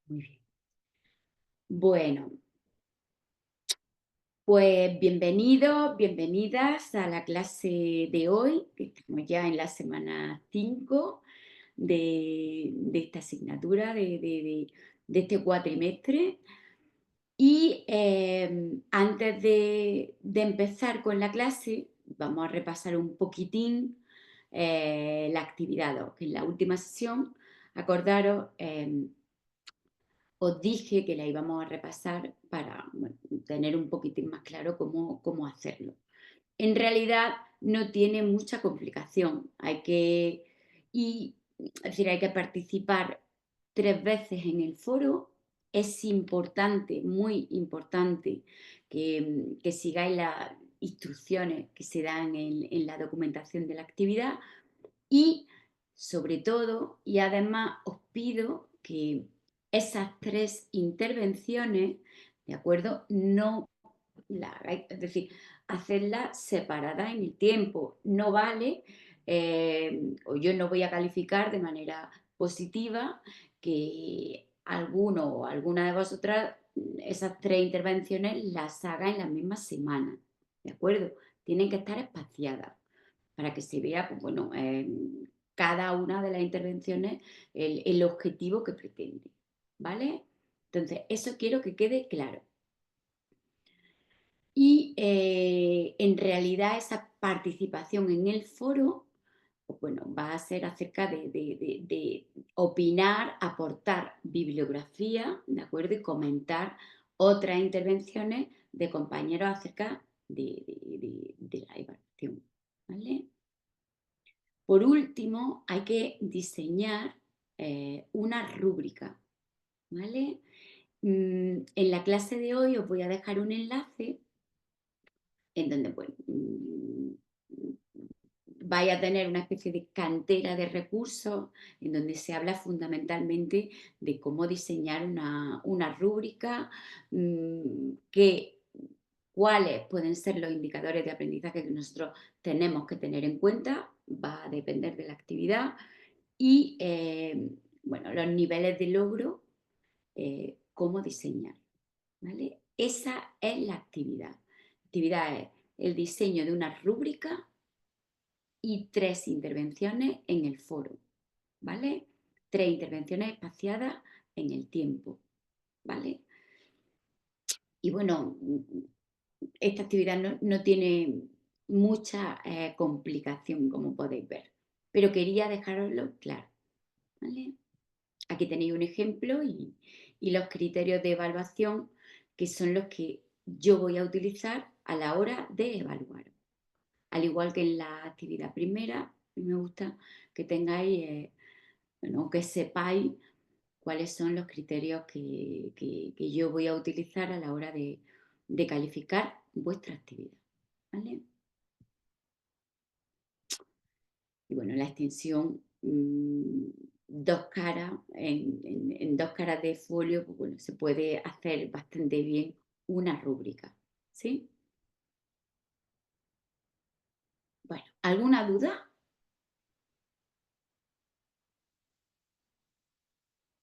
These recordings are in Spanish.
Muy bien. Bueno, pues bienvenidos, bienvenidas a la clase de hoy, que estamos ya en la semana 5 de esta asignatura, de este cuatrimestre. Y antes de empezar con la clase, vamos a repasar un poquitín la actividad 2, que en la última sesión, acordaros, os dije que la íbamos a repasar para bueno, tener un poquitín más claro cómo hacerlo. En realidad no tiene mucha complicación. Es decir, hay que participar 3 veces en el foro. Es importante, muy importante, que sigáis las instrucciones que se dan en la documentación de la actividad y sobre todo, y además os pido que esas 3 intervenciones, ¿de acuerdo? No la hagáis, es decir, hacerlas separadas en el tiempo. No vale, o yo no voy a calificar de manera positiva que alguno o alguna de vosotras esas 3 intervenciones las haga en la misma semana, ¿de acuerdo? Tienen que estar espaciadas para que se vea, pues bueno, cada una de las intervenciones el objetivo que pretende, ¿vale? Entonces, eso quiero que quede claro. Y en realidad esa participación en el foro, pues bueno, va a ser acerca de opinar, aportar bibliografía, ¿de acuerdo? Y comentar otras intervenciones de compañeros acerca de la evaluación, ¿vale? Por último, hay que diseñar una rúbrica, ¿vale? En la clase de hoy os voy a dejar un enlace en donde, bueno, vaya a tener una especie de cantera de recursos en donde se habla fundamentalmente de cómo diseñar una rúbrica, cuáles pueden ser los indicadores de aprendizaje que nosotros tenemos que tener en cuenta, va a depender de la actividad, y bueno, los niveles de logro, cómo diseñar, ¿vale? Esa es la actividad. La actividad es el diseño de una rúbrica y 3 intervenciones en el foro, ¿vale? 3 intervenciones espaciadas en el tiempo, ¿vale? Y bueno, esta actividad no tiene mucha complicación, como podéis ver, pero quería dejaroslo claro, ¿vale? Aquí tenéis un ejemplo y los criterios de evaluación que son los que yo voy a utilizar a la hora de evaluar. Al igual que en la actividad primera, me gusta que tengáis, bueno, que sepáis cuáles son los criterios que yo voy a utilizar a la hora de calificar vuestra actividad, ¿vale? Y bueno, la extensión, 2 caras, en 2 caras de folio, pues bueno, se puede hacer bastante bien una rúbrica, ¿sí? Bueno, ¿alguna duda?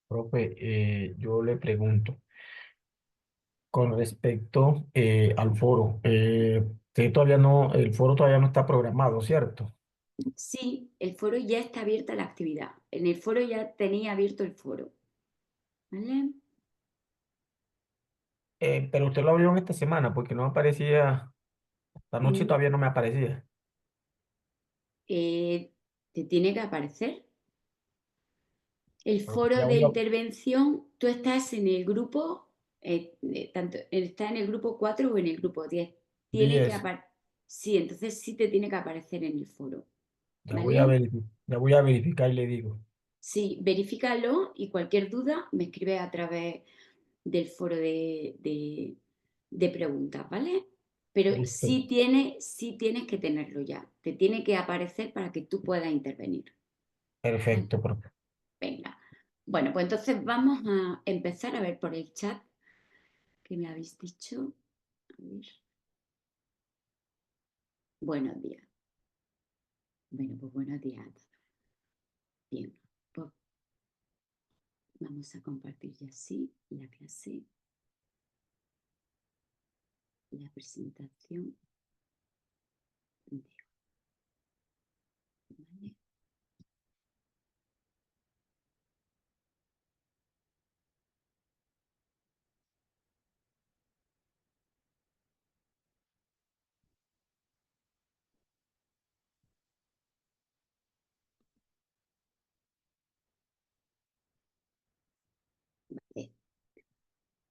Profe, yo le pregunto, con respecto al foro, que todavía no, el foro todavía no está programado, ¿cierto? Sí, el foro ya está abierta la actividad. En el foro ya tenía abierto el foro, ¿vale? Pero usted lo abrió en esta semana porque no me aparecía, la noche Mm, todavía no me aparecía. Te tiene que aparecer. El Pero foro ya de voy a, intervención, tú estás en el grupo, tanto está en el grupo 4 o en el grupo 10. Tiene que 10, aparecer. Sí, entonces sí te tiene que aparecer en el foro, ¿vale? ya voy a verificar y le digo. Sí, verifícalo y cualquier duda me escribes a través del foro de preguntas, ¿vale? Pero Listo. sí tienes que tenerlo ya. Te tiene que aparecer para que tú puedas intervenir, ¿vale? Perfecto, profe. Venga. Bueno, pues entonces vamos a empezar a ver por el chat que me habéis dicho. A ver. Buenos días. Bueno, pues buenos días a todos. Bien, pues Vamos a compartir ya sí la clase, la presentación de hoy, ¿vale? Vale.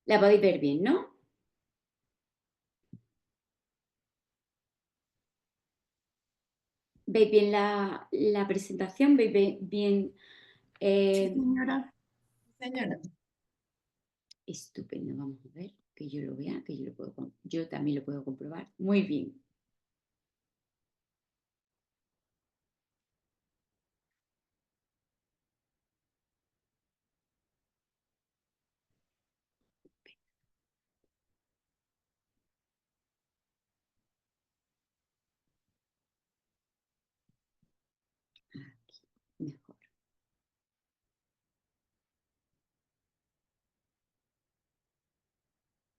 La podéis ver bien, ¿no? ¿Veis bien la presentación? ¿Veis bien? Sí, eh, señora. Señora. Estupendo, vamos a ver, que yo lo vea, que yo también lo puedo comprobar. Muy bien. Aquí, mejor.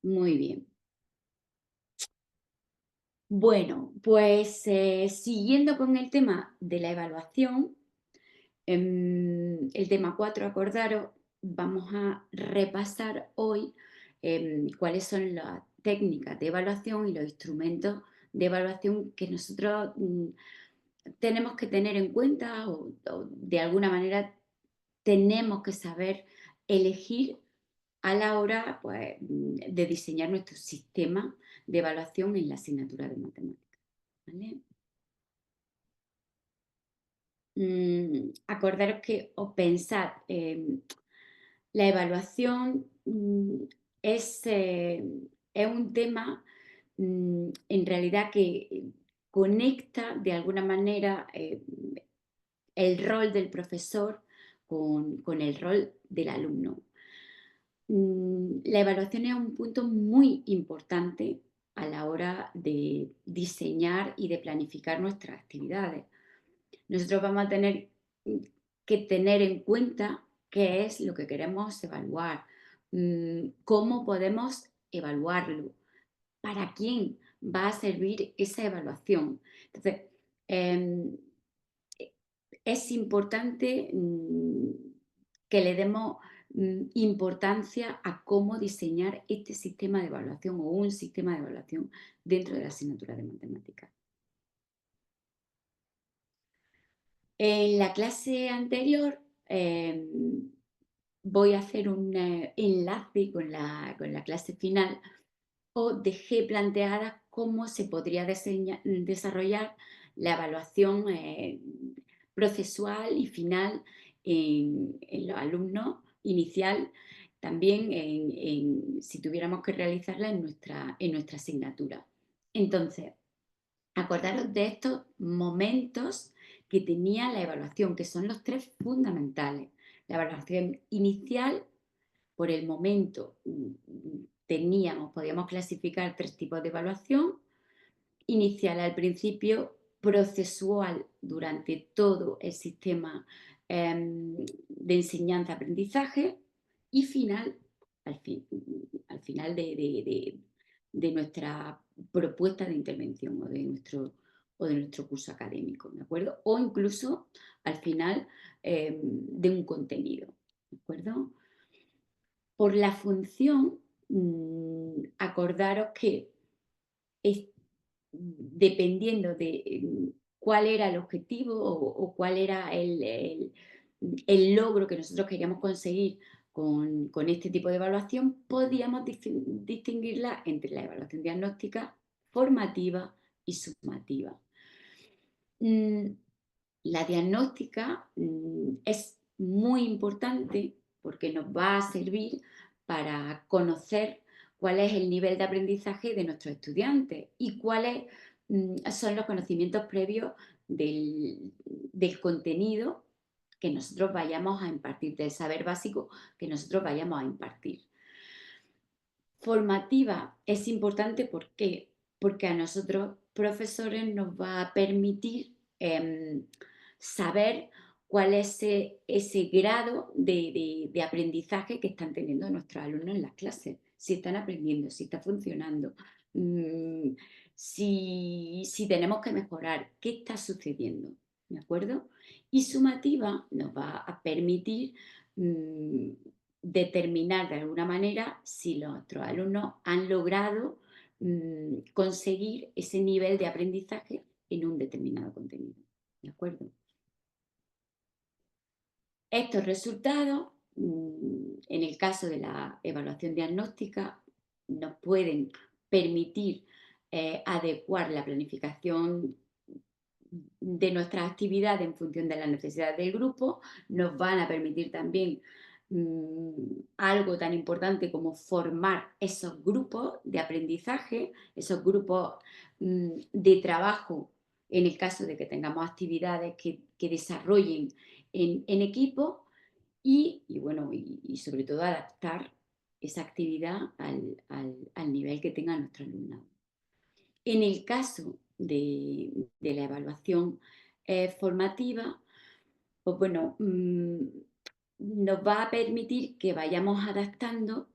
Muy bien. Bueno, pues siguiendo con el tema de la evaluación, el tema 4, acordaros, vamos a repasar hoy cuáles son las técnicas de evaluación y los instrumentos de evaluación que nosotros tenemos que tener en cuenta o de alguna manera tenemos que saber elegir a la hora pues, de diseñar nuestro sistema de evaluación en la asignatura de matemáticas. ¿Vale? Acordaros que o pensad, la evaluación es un tema en realidad que conecta de alguna manera el rol del profesor con el rol del alumno. La evaluación es un punto muy importante a la hora de diseñar y de planificar nuestras actividades. Nosotros vamos a tener que tener en cuenta qué es lo que queremos evaluar, cómo podemos evaluarlo, para quién va a servir esa evaluación. Entonces, em, es importante que le demos importancia a cómo diseñar este sistema de evaluación o un sistema de evaluación dentro de la asignatura de matemáticas. En la clase anterior voy a hacer un enlace con la clase final. Os dejé planteada cómo se podría desarrollar la evaluación procesual y final en los alumnos, inicial, también si tuviéramos que realizarla en nuestra asignatura. Entonces, acordaros de estos momentos que tenía la evaluación, que son los tres fundamentales. La evaluación inicial, por el momento podíamos clasificar tres tipos de evaluación: inicial al principio, procesual durante todo el sistema de enseñanza-aprendizaje y final al final de nuestra propuesta de intervención o de nuestro curso académico, ¿de acuerdo? O incluso al final de un contenido, ¿de acuerdo? Por la función, acordaros que dependiendo de cuál era el objetivo o cuál era el logro que nosotros queríamos conseguir con este tipo de evaluación, podíamos distinguirla entre la evaluación diagnóstica, formativa y sumativa. La diagnóstica es muy importante porque nos va a servir para conocer cuál es el nivel de aprendizaje de nuestros estudiantes y cuáles son los conocimientos previos del contenido que nosotros vayamos a impartir, del saber básico que nosotros vayamos a impartir. Formativa es importante porque a nosotros, profesores, nos va a permitir saber cuál es ese grado de aprendizaje que están teniendo nuestros alumnos en las clases, si están aprendiendo, si está funcionando, mm, si tenemos que mejorar, qué está sucediendo, ¿de acuerdo? Y sumativa nos va a permitir determinar de alguna manera si nuestros alumnos han logrado conseguir ese nivel de aprendizaje en un determinado contenido, ¿de acuerdo? Estos resultados, en el caso de la evaluación diagnóstica, nos pueden permitir adecuar la planificación de nuestras actividades en función de las necesidades del grupo, nos van a permitir también algo tan importante como formar esos grupos de aprendizaje, esos grupos de trabajo, en el caso de que tengamos actividades que desarrollen en equipo bueno, y sobre todo adaptar esa actividad al nivel que tenga nuestro alumnado. En el caso de la evaluación formativa, pues bueno, nos va a permitir que vayamos adaptando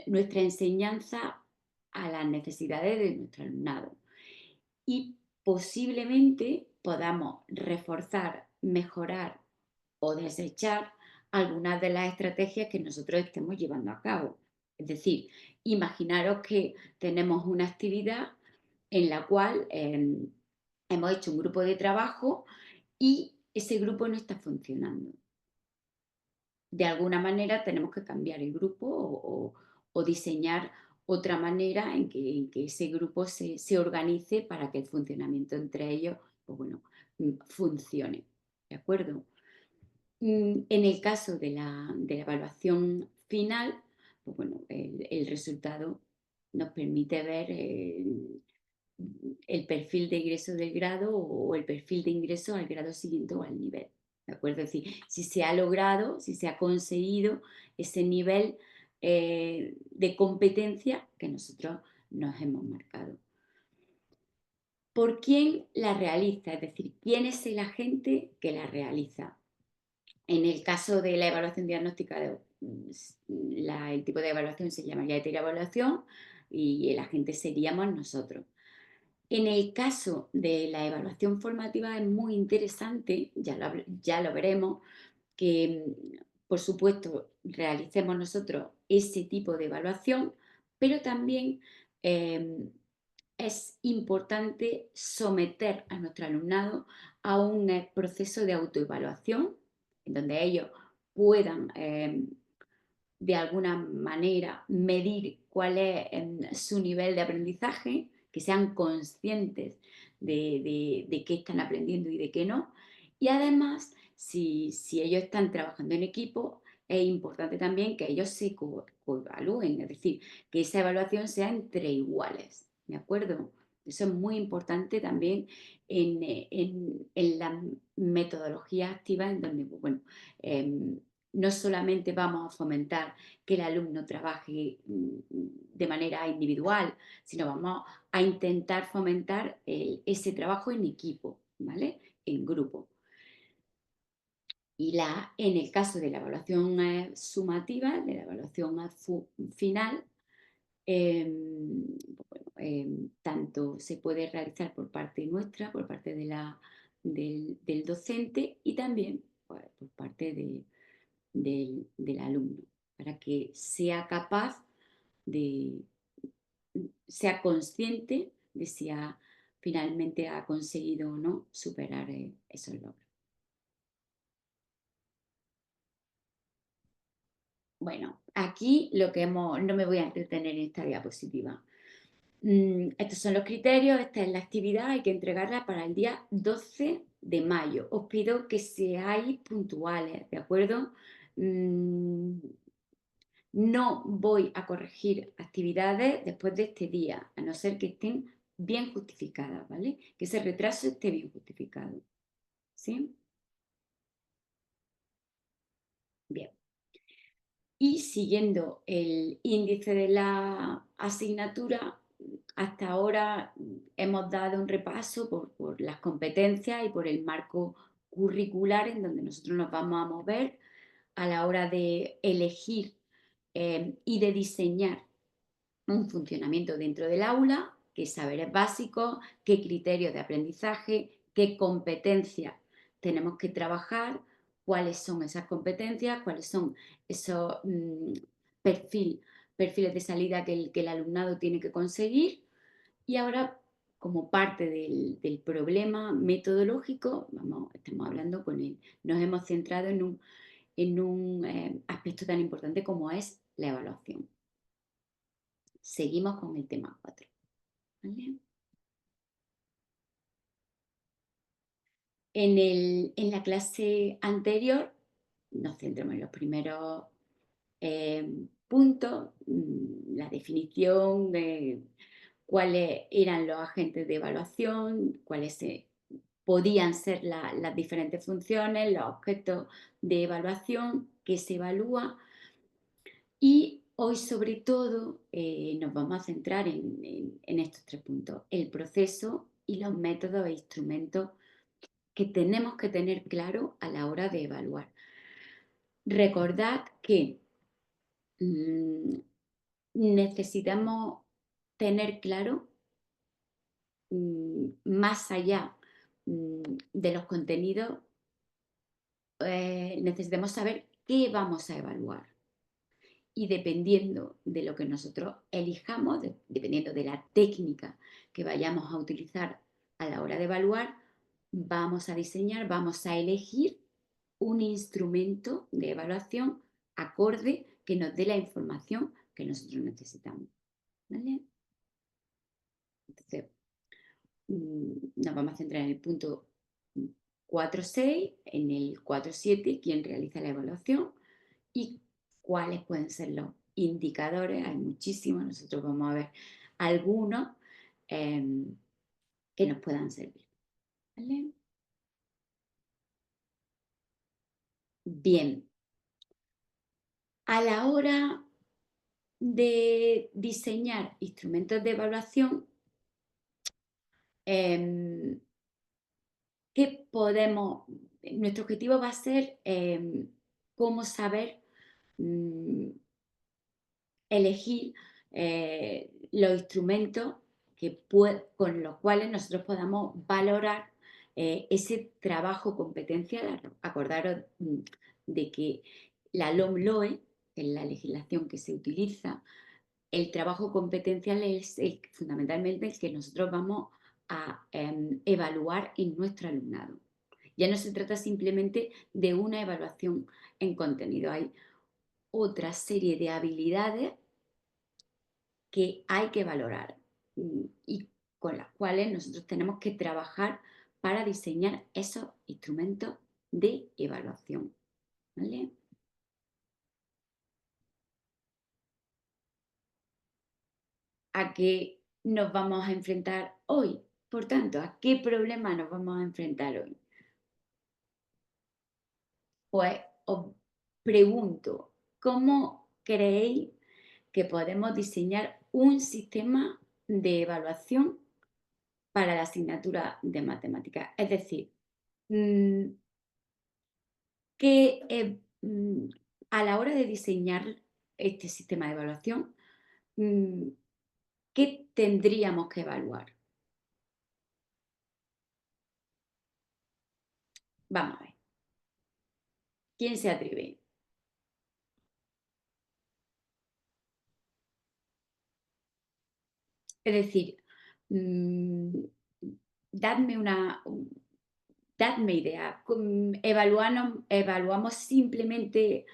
nuestra enseñanza a las necesidades de nuestro alumnado y posiblemente podamos reforzar, mejorar o desechar algunas de las estrategias que nosotros estemos llevando a cabo. Es decir, imaginaros que tenemos una actividad en la cual hemos hecho un grupo de trabajo y ese grupo no está funcionando. De alguna manera tenemos que cambiar el grupo o diseñar otra manera en que ese grupo se organice para que el funcionamiento entre ellos, pues bueno, funcione. ¿De acuerdo? En el caso de la evaluación final, pues bueno, el resultado nos permite ver el perfil de ingreso del grado o el perfil de ingreso al grado siguiente o al nivel. ¿De acuerdo? Es decir, si se ha logrado, si se ha conseguido ese nivel de competencia que nosotros nos hemos marcado. ¿Por quién la realiza? Es decir, ¿quién es el agente que la realiza? En el caso de la evaluación diagnóstica, el tipo de evaluación se llamaría de evaluación y el agente seríamos nosotros. En el caso de la evaluación formativa es muy interesante, ya lo veremos, que por supuesto realicemos nosotros ese tipo de evaluación, pero también es importante someter a nuestro alumnado a un proceso de autoevaluación, en donde ellos puedan de alguna manera medir cuál es su nivel de aprendizaje, que sean conscientes de qué están aprendiendo y de qué no. Y además, si ellos están trabajando en equipo, es importante también que ellos se coevalúen, es decir, que esa evaluación sea entre iguales, ¿de acuerdo? Eso es muy importante también en la metodología activa, en donde, bueno, no solamente vamos a fomentar que el alumno trabaje de manera individual, sino vamos a intentar fomentar ese trabajo en equipo, ¿vale? En grupo. Y en el caso de la evaluación sumativa, de la evaluación final, bueno, tanto se puede realizar por parte nuestra, por parte del docente y también pues, por parte del alumno, para que sea capaz sea consciente de si finalmente ha conseguido o no superar esos logros. Bueno, aquí no me voy a entretener en esta diapositiva. Estos son los criterios, esta es la actividad, hay que entregarla para el día 12 de mayo. Os pido que seáis puntuales, ¿de acuerdo? No voy a corregir actividades después de este día, a no ser que estén bien justificadas, ¿vale? Que ese retraso esté bien justificado. ¿Sí? Bien. Y siguiendo el índice de la asignatura, hasta ahora hemos dado un repaso por las competencias y por el marco curricular en donde nosotros nos vamos a mover a la hora de elegir y de diseñar un funcionamiento dentro del aula, qué saberes básicos, qué criterios de aprendizaje, qué competencias tenemos que trabajar, cuáles son esas competencias, cuáles son esos perfiles de salida que el alumnado tiene que conseguir. Y ahora, como parte del problema metodológico, estamos hablando con él, nos hemos centrado en un aspecto tan importante como es la evaluación. Seguimos con el tema 4. ¿Vale? En la clase anterior nos centramos en los primeros puntos, la definición de cuáles eran los agentes de evaluación, cuáles podían ser las diferentes funciones, los objetos de evaluación que se evalúa. Y hoy, sobre todo, nos vamos a centrar en estos 3 puntos: el proceso y los métodos e instrumentos que tenemos que tener claro a la hora de evaluar. Recordad que necesitamos tener claro, más allá de los contenidos, necesitamos saber qué vamos a evaluar. Y dependiendo de lo que nosotros elijamos, dependiendo de la técnica que vayamos a utilizar a la hora de evaluar, vamos a diseñar, vamos a elegir un instrumento de evaluación acorde que nos dé la información que nosotros necesitamos. ¿Vale? Entonces, nos vamos a centrar en el punto 4.6, en el 4.7, quién realiza la evaluación y cuáles pueden ser los indicadores. Hay muchísimos, nosotros vamos a ver algunos que nos puedan servir. ¿Vale? Bien, a la hora de diseñar instrumentos de evaluación, ¿qué podemos? Nuestro objetivo va a ser cómo saber elegir los instrumentos con los cuales nosotros podamos valorar ese trabajo competencial. Acordaros de que la LOMLOE, en la legislación que se utiliza, el trabajo competencial es fundamentalmente el que nosotros vamos a evaluar en nuestro alumnado. Ya no se trata simplemente de una evaluación en contenido, hay otra serie de habilidades que hay que valorar y con las cuales nosotros tenemos que trabajar para diseñar esos instrumentos de evaluación. ¿Vale? ¿A qué nos vamos a enfrentar hoy? Por tanto, ¿a qué problema nos vamos a enfrentar hoy? Pues os pregunto, ¿cómo creéis que podemos diseñar un sistema de evaluación para la asignatura de matemáticas? Es decir, que a la hora de diseñar este sistema de evaluación, ¿qué tendríamos que evaluar? Vamos a ver. ¿Quién se atreve? Es decir, dadme idea. Evaluamos simplemente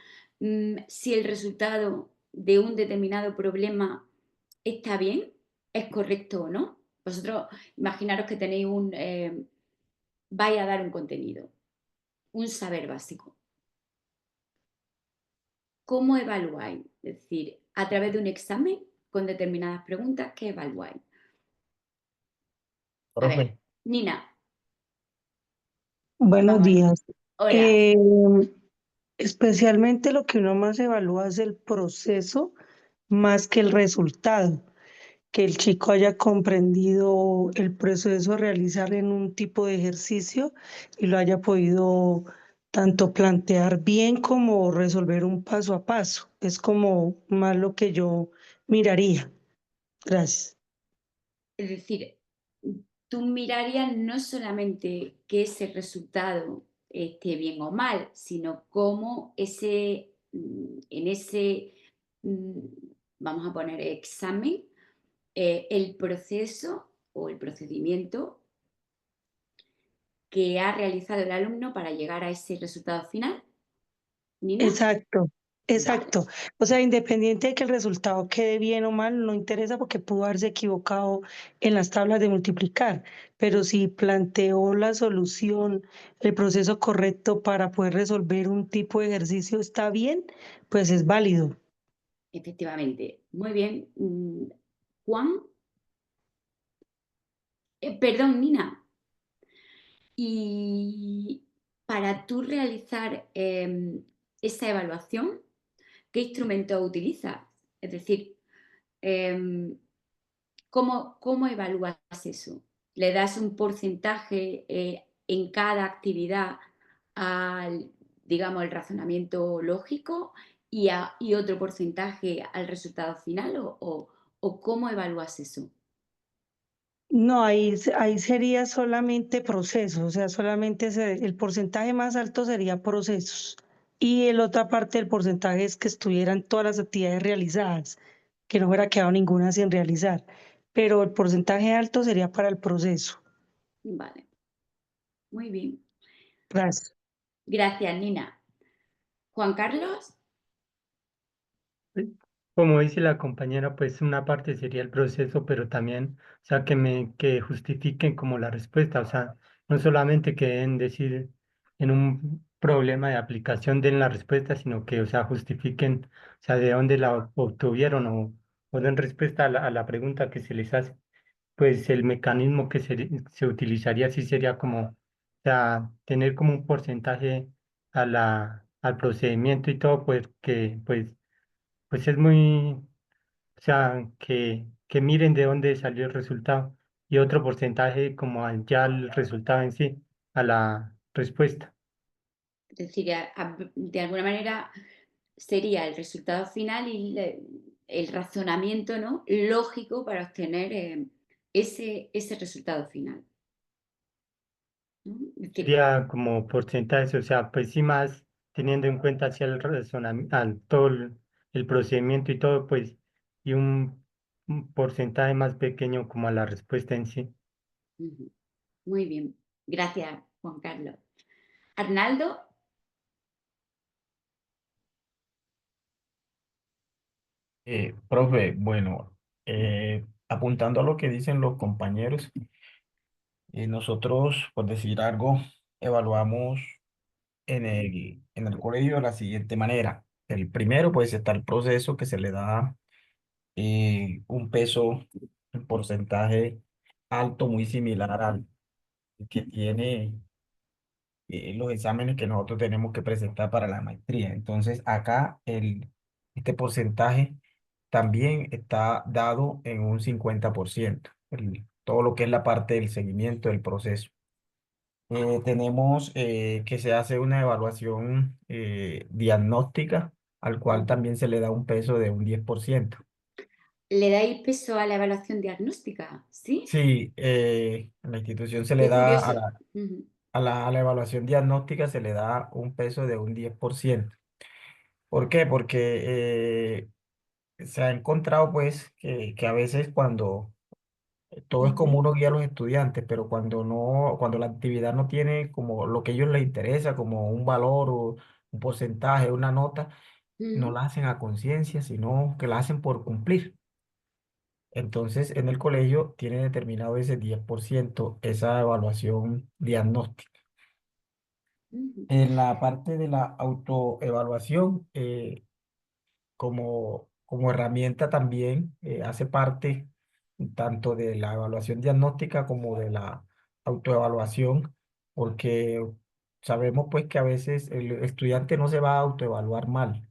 si el resultado de un determinado problema está bien, es correcto o no. Vosotros imaginaros que tenéis vais a dar un contenido, un saber básico. ¿Cómo evaluáis? Es decir, a través de un examen con determinadas preguntas, ¿qué evaluáis? A ver, Profe, Nina, Buenos vamos. días. Hola. Especialmente lo que uno más evalúa es el proceso más que el resultado. que el chico haya comprendido el proceso a realizar en un tipo de ejercicio y lo haya podido tanto plantear bien como resolver un paso a paso. Es como más lo que yo miraría. Gracias. Es decir, tú mirarías no solamente que ese resultado esté bien o mal, sino cómo en ese, mm, vamos a poner examen, el proceso o el procedimiento que ha realizado el alumno para llegar a ese resultado final. Nina, Exacto, vale, exacto. O sea, independiente de que el resultado quede bien o mal, no interesa porque pudo haberse equivocado en las tablas de multiplicar, pero si planteó la solución, el proceso correcto para poder resolver un tipo de ejercicio está bien, pues es válido. efectivamente. Muy bien. Juan, perdón, Nina. Y para tú realizar esa evaluación, ¿qué instrumento utilizas? Es decir, em, ¿cómo evalúas eso? ¿Le das un porcentaje en cada actividad al, digamos, el razonamiento lógico y otro porcentaje al resultado final? ¿O cómo evalúas eso? No, ahí sería solamente procesos, o sea, solamente el porcentaje más alto sería procesos. Y la otra parte del porcentaje es que estuvieran todas las actividades realizadas, que no hubiera quedado ninguna sin realizar. Pero el porcentaje alto sería para el proceso. Vale, muy bien. Gracias. Gracias, Nina. Juan Carlos. Sí. Como dice la compañera, pues una parte sería el proceso, pero también, o sea, que justifiquen como la respuesta, o sea, no solamente que den decir en un problema de aplicación den la respuesta, sino que, o sea, justifiquen, o sea, de dónde la obtuvieron o den respuesta a la pregunta que se les hace. Pues el mecanismo que se utilizaría sí sería como, o sea, tener como un porcentaje al procedimiento y todo, pues que, pues es muy, o sea, que miren de dónde salió el resultado y otro porcentaje como ya el resultado en sí, a la respuesta. Es decir, de alguna manera sería el resultado final y el razonamiento, ¿no?, lógico para obtener ese resultado final, ¿no? Es decir, Sería como porcentajes, o sea, pues sí más teniendo en cuenta hacia el razonamiento, todo el procedimiento y todo, pues, y un porcentaje más pequeño como a la respuesta en sí. ujú, muy bien. Gracias, Juan Carlos. Arnaldo, Profe, bueno, apuntando a lo que dicen los compañeros, nosotros, por decir algo, evaluamos en el colegio de la siguiente manera. El primero, pues, está el proceso que se le da un peso, un porcentaje alto, muy similar al que tiene los exámenes que nosotros tenemos que presentar para la maestría. Entonces, acá este porcentaje también está dado en un 50%, todo lo que es la parte del seguimiento del proceso. Tenemos que se hace una evaluación diagnóstica, al cual también se le da un peso de un 10%. ¿le dais peso a la evaluación diagnóstica? ¿Sí? Sí, en la institución se le Qué da curioso. Ujú, a la evaluación diagnóstica se le da un peso de un 10%. ¿Por qué? Porque se ha encontrado pues que a veces cuando todo es como ujú, uno guía a los estudiantes, pero cuando no, cuando la actividad no tiene como lo que a ellos les interesa, como un valor o un porcentaje, una nota, no ujú, la hacen a conciencia, sino que la hacen por cumplir. Entonces, en el colegio tiene determinado ese 10% esa evaluación diagnóstica. ujú. En la parte de la autoevaluación, como herramienta también hace parte tanto de la evaluación diagnóstica como de la autoevaluación, porque sabemos pues que a veces el estudiante no se va a autoevaluar mal.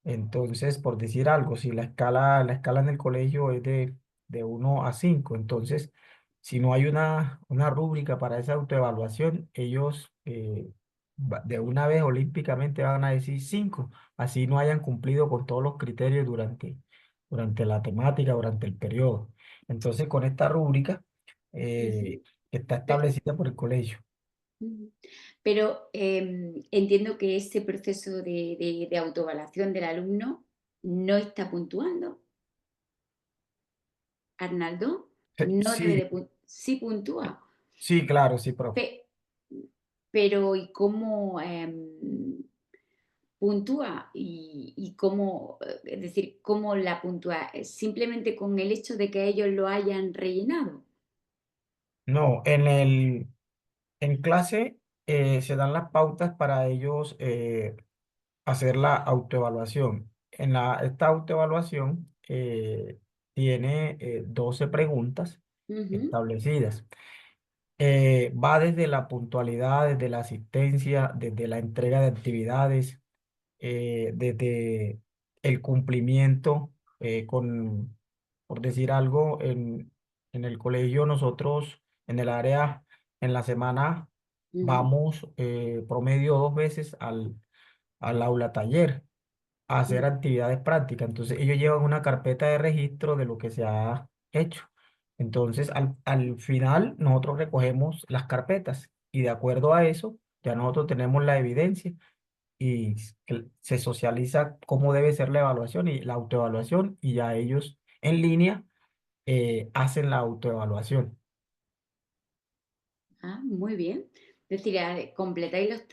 Entonces, por decir algo, si la escala en el colegio es de 1 a 5. Entonces, si no hay una rúbrica para esa autoevaluación, ellos de una vez olímpicamente van a decir 5, así no hayan cumplido con todos los criterios durante la temática, durante el periodo. Entonces, con esta rúbrica Ujú. está Pe- establecida por el colegio. Ujú. Pero entiendo que ese proceso de autoevaluación del alumno no está puntuando, Arnaldo. No debe Sí, de sí puntúa. sí, claro, sí, profe. Pe- pero ¿y cómo puntúa? ¿Y cómo, es decir, cómo la puntúa? ¿Simplemente con el hecho de que ellos lo hayan rellenado? No, en clase se dan las pautas para ellos hacer la autoevaluación. Esta autoevaluación tiene 12 preguntas Ujú, establecidas. Va desde la puntualidad, desde la asistencia, desde la entrega de actividades, desde el cumplimiento por decir algo, en el colegio nosotros, en el área, en la semana, ujú, vamos promedio 2 veces al aula taller a hacer ujú. actividades prácticas. Entonces ellos llevan una carpeta de registro de lo que se ha hecho. Entonces al final nosotros recogemos las carpetas y de acuerdo a eso ya nosotros tenemos la evidencia y se socializa cómo debe ser la evaluación y la autoevaluación y ya ellos en línea hacen la autoevaluación. Ah, muy bien. Es decir, completáis los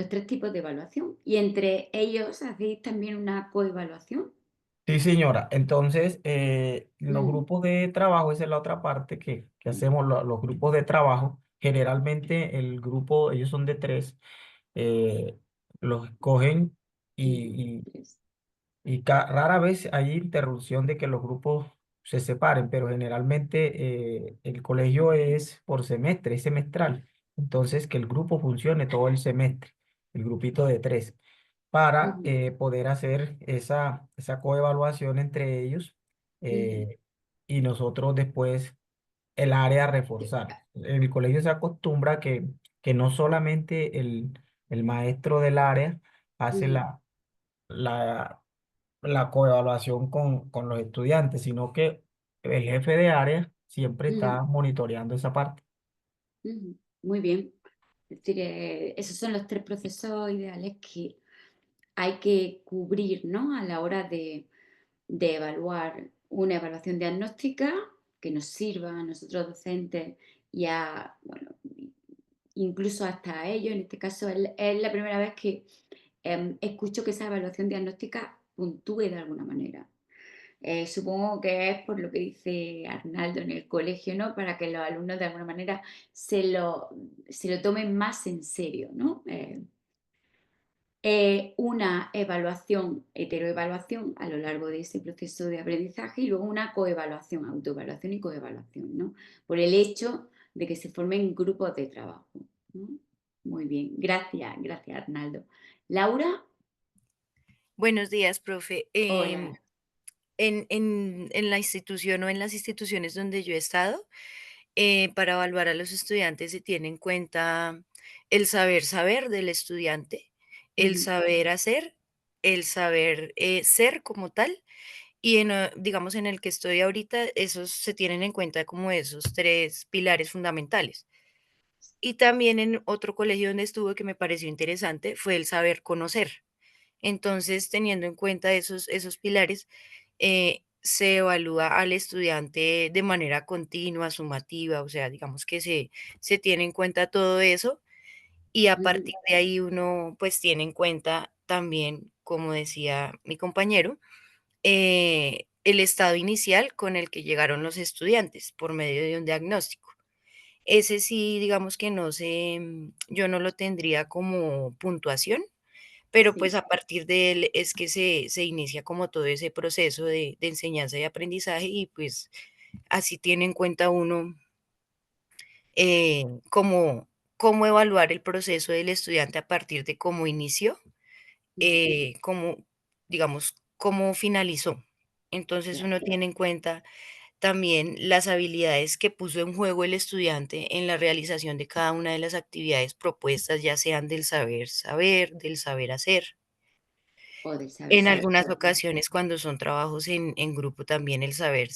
tres tipos de evaluación y entre ellos hacéis también una coevaluación. Sí, señora. Entonces, los Mm, grupos de trabajo, esa es la otra parte que hacemos, los grupos de trabajo. Generalmente el grupo, ellos son de 3, los escogen ujú, y, tres. rara vez hay interrupción de que los grupos se separen, pero generalmente el colegio es por semestre, es semestral. Entonces, que el grupo funcione todo el semestre, el grupito de 3 para Ujú, poder hacer esa coevaluación entre ellos ujú. y nosotros después el área reforzar. En el colegio se acostumbra que no solamente el maestro del área hace Ujú, la, la coevaluación con los estudiantes, sino que el jefe de área siempre está ujú, monitoreando esa parte. ujú. Muy bien. Es decir, esos son los tres procesos ideales que hay que cubrir, ¿no? A la hora de evaluar una evaluación diagnóstica que nos sirva a nosotros docentes y a, bueno, incluso hasta a ellos. En este caso es la primera vez que escucho que esa evaluación diagnóstica puntúe de alguna manera. Supongo que es por lo que dice Arnaldo en el colegio, ¿no? Para que los alumnos de alguna manera se lo tomen más en serio, ¿no? Una evaluación, heteroevaluación a lo largo de ese proceso de aprendizaje y luego una coevaluación, autoevaluación y coevaluación, ¿no? Por el hecho de que se formen grupos de trabajo, ¿no? Muy bien, gracias, gracias Arnaldo. Laura, Buenos días, profe. hola. En la institución o en las instituciones donde yo he estado, para evaluar a los estudiantes se tiene en cuenta el saber saber del estudiante, el Ujú, saber hacer, el saber ser como tal. Y digamos, en el que estoy ahorita, esos se tienen en cuenta como esos tres pilares fundamentales. Y también en otro colegio donde estuve que me pareció interesante fue el saber conocer. Entonces, teniendo en cuenta esos pilares, se evalúa al estudiante de manera continua, sumativa, o sea, digamos que se tiene en cuenta todo eso y a ujú, partir de ahí uno pues tiene en cuenta también, como decía mi compañero, el estado inicial con el que llegaron los estudiantes por medio de un diagnóstico. Ese sí, digamos que no sé, yo no lo tendría como puntuación, pero, pues, sí. a partir de él es que se inicia como todo ese proceso de enseñanza y aprendizaje y, pues, así tiene en cuenta uno, cómo evaluar el proceso del estudiante a partir de cómo inició, Ujú, cómo, digamos, cómo finalizó. Entonces Claro. uno tiene en cuenta también las habilidades que puso en juego el estudiante en la realización de cada una de las actividades propuestas, ya sean del saber saber, del saber hacer. O del saber En ser. algunas ocasiones, cuando son trabajos en grupo, también el saber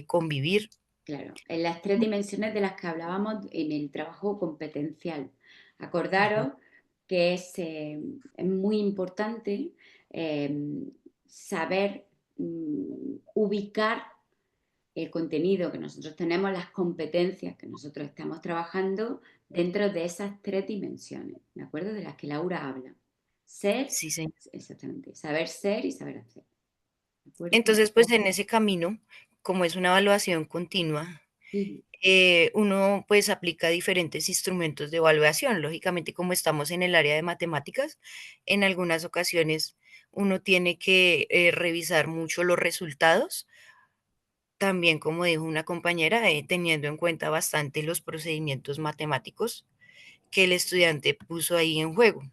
convivir. Claro, en las 3 dimensiones de las que hablábamos en el trabajo competencial. Ujú. Acordaros que es muy importante saber ubicar el contenido que nosotros tenemos, las competencias que nosotros estamos trabajando dentro de esas 3 dimensiones, ¿de acuerdo? De las que Laura habla. Ser, Sí, señor. exactamente, saber ser y saber hacer, ¿de acuerdo? Entonces, pues en ese camino, como es una evaluación continua, Ujú. uno pues aplica diferentes instrumentos de evaluación. Lógicamente, como estamos en el área de matemáticas, en algunas ocasiones uno tiene que revisar mucho los resultados. También, como dijo una compañera, teniendo en cuenta bastante los procedimientos matemáticos que el estudiante puso ahí en juego.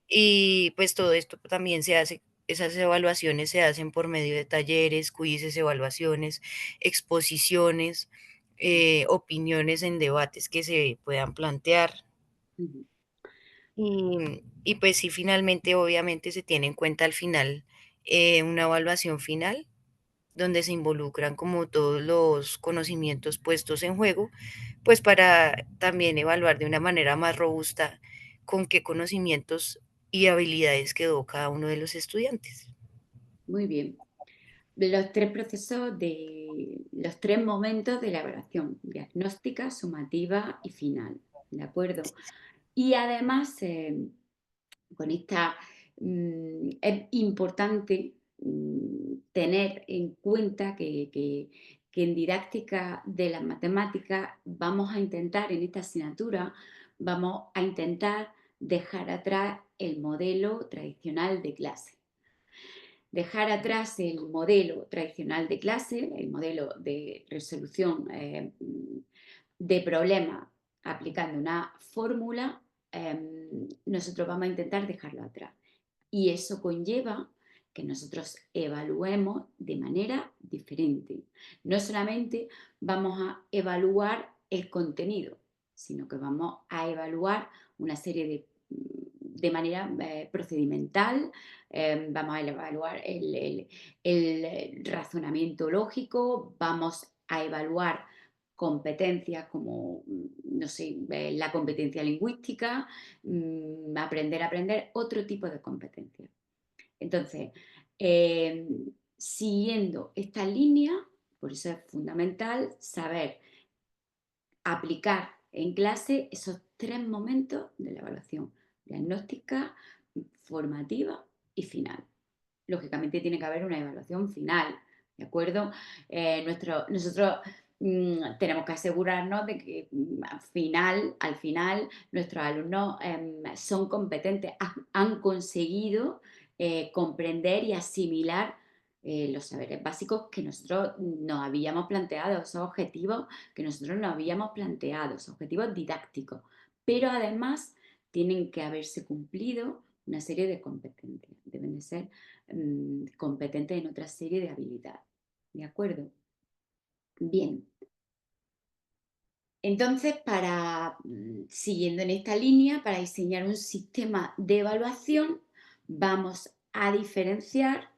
Y pues todo esto también se hace, esas evaluaciones se hacen por medio de talleres, quizzes, evaluaciones, exposiciones, opiniones en debates que se puedan plantear. Ujú. Y pues sí, finalmente, obviamente se tiene en cuenta al final una evaluación final donde se involucran como todos los conocimientos puestos en juego, pues para también evaluar de una manera más robusta con qué conocimientos y habilidades quedó cada uno de los estudiantes. Muy bien. Los 3 procesos los 3 momentos de la evaluación: diagnóstica, sumativa y final, ¿de acuerdo? Y además, con esta, es importante tener en cuenta que en didáctica de las matemáticas vamos a intentar, en esta asignatura, vamos a intentar dejar atrás el modelo tradicional de clase. Dejar atrás el modelo tradicional de clase, el modelo de resolución de problemas aplicando una fórmula, nosotros vamos a intentar dejarlo atrás. Y eso conlleva que nosotros evaluemos de manera diferente. No solamente vamos a evaluar el contenido, sino que vamos a evaluar una serie de manera procedimental, vamos a evaluar el razonamiento lógico, vamos a evaluar competencias como, no sé, la competencia lingüística, aprender a aprender, otro tipo de competencias. Entonces, eh, siguiendo esta línea, por eso es fundamental saber aplicar en clase esos 3 momentos de la evaluación: diagnóstica, formativa y final. Lógicamente tiene que haber una evaluación final, ¿de acuerdo? Nosotros tenemos que asegurarnos de que al final nuestros alumnos son competentes, han conseguido comprender y asimilar los saberes básicos que nosotros nos habíamos planteado, esos objetivos que nosotros nos habíamos planteado, esos objetivos didácticos. Pero además tienen que haberse cumplido una serie de competencias, deben de ser competentes en otra serie de habilidades. ¿De acuerdo? Bien. Entonces, siguiendo en esta línea, para diseñar un sistema de evaluación, vamos a diferenciar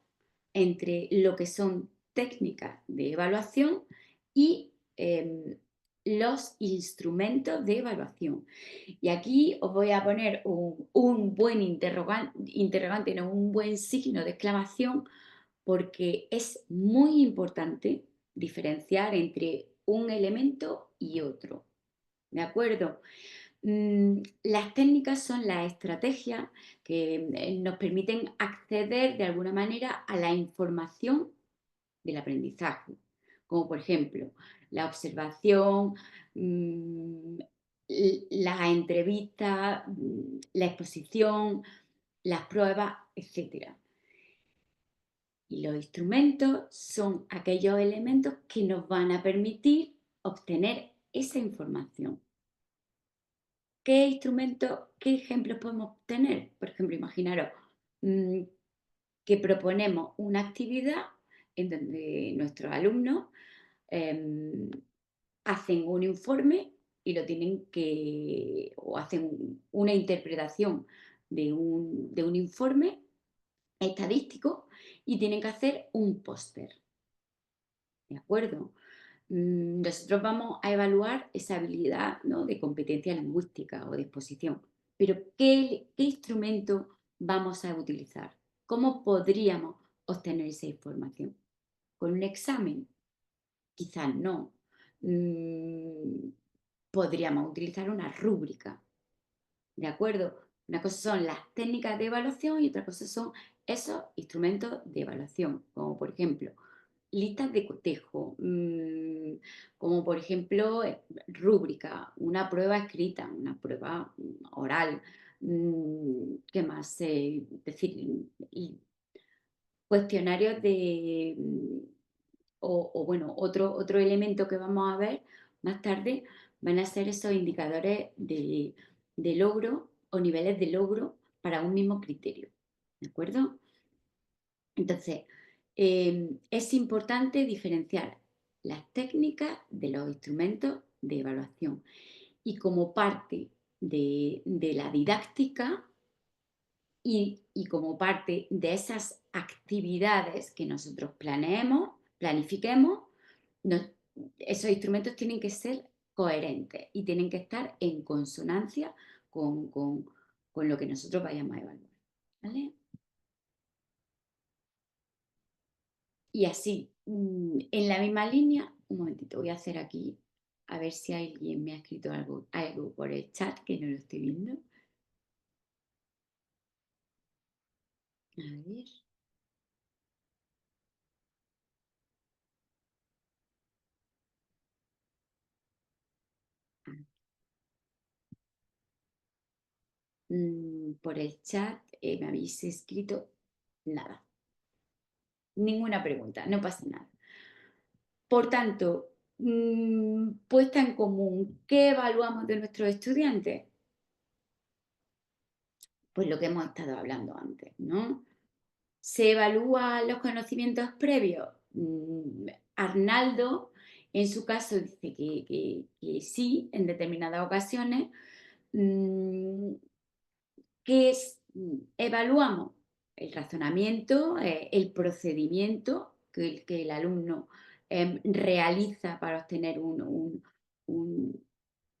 entre lo que son técnicas de evaluación y los instrumentos de evaluación. Y aquí os voy a poner un buen interrogante, no, un buen signo de exclamación, porque es muy importante diferenciar entre un elemento y otro. ¿De acuerdo? Las técnicas son las estrategias que nos permiten acceder de alguna manera a la información del aprendizaje, como por ejemplo la observación, mm, las entrevistas, la exposición, las pruebas, etcétera. Y los instrumentos son aquellos elementos que nos van a permitir obtener esa información. ¿Qué instrumentos, qué ejemplos podemos tener? Por ejemplo, imaginaros que proponemos una actividad en donde nuestros alumnos em, hacen un informe y lo tienen que, o hacen una interpretación de un informe estadístico y tienen que hacer un póster, ¿de acuerdo? Nosotros vamos a evaluar esa habilidad, ¿no?, de competencia lingüística o de exposición, pero ¿qué instrumento vamos a utilizar? ¿Cómo podríamos obtener esa información? ¿Con un examen? Quizás no. Mm, Podríamos utilizar una rúbrica, ¿de acuerdo? Una cosa son las técnicas de evaluación y otra cosa son esos instrumentos de evaluación, como por ejemplo listas de cotejo, como por ejemplo rúbrica, una prueba escrita, una prueba oral, ¿qué más? Decir, cuestionarios de, o bueno, otro elemento que vamos a ver más tarde van a ser esos indicadores de logro o niveles de logro para un mismo criterio, ¿de acuerdo? Entonces, es importante diferenciar las técnicas de los instrumentos de evaluación y como parte de la didáctica y como parte de esas actividades que nosotros planifiquemos, nos- esos instrumentos tienen que ser coherentes y tienen que estar en consonancia con lo que nosotros vayamos a evaluar. ¿Vale? Y así, en la misma línea, un momentito, voy a hacer aquí, a ver si alguien me ha escrito algo por el chat que no lo estoy viendo. A ver. Por el chat me habéis escrito nada, ninguna pregunta, no pasa nada. Por tanto, puesta en común, ¿qué evaluamos de nuestros estudiantes? Pues lo que hemos estado hablando antes, ¿no? ¿Se evalúan los conocimientos previos? Arnaldo, en su caso, dice que sí, en determinadas ocasiones. ¿Qué es? Evaluamos el razonamiento, el procedimiento que el alumno realiza para obtener un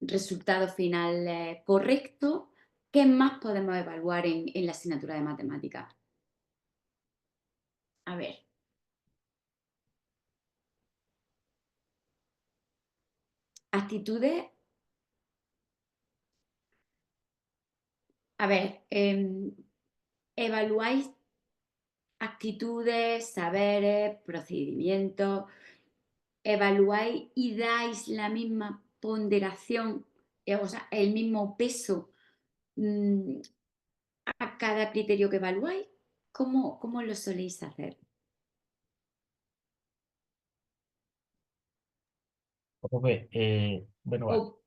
resultado final correcto. ¿Qué más podemos evaluar en la asignatura de matemáticas? A ver, actitudes. A ver, evaluáis actitudes, saberes, procedimientos, evaluáis y dais la misma ponderación, o sea, el mismo peso mm, a cada criterio que evaluáis. ¿Cómo lo soléis hacer? Profe, bueno, va. ¿O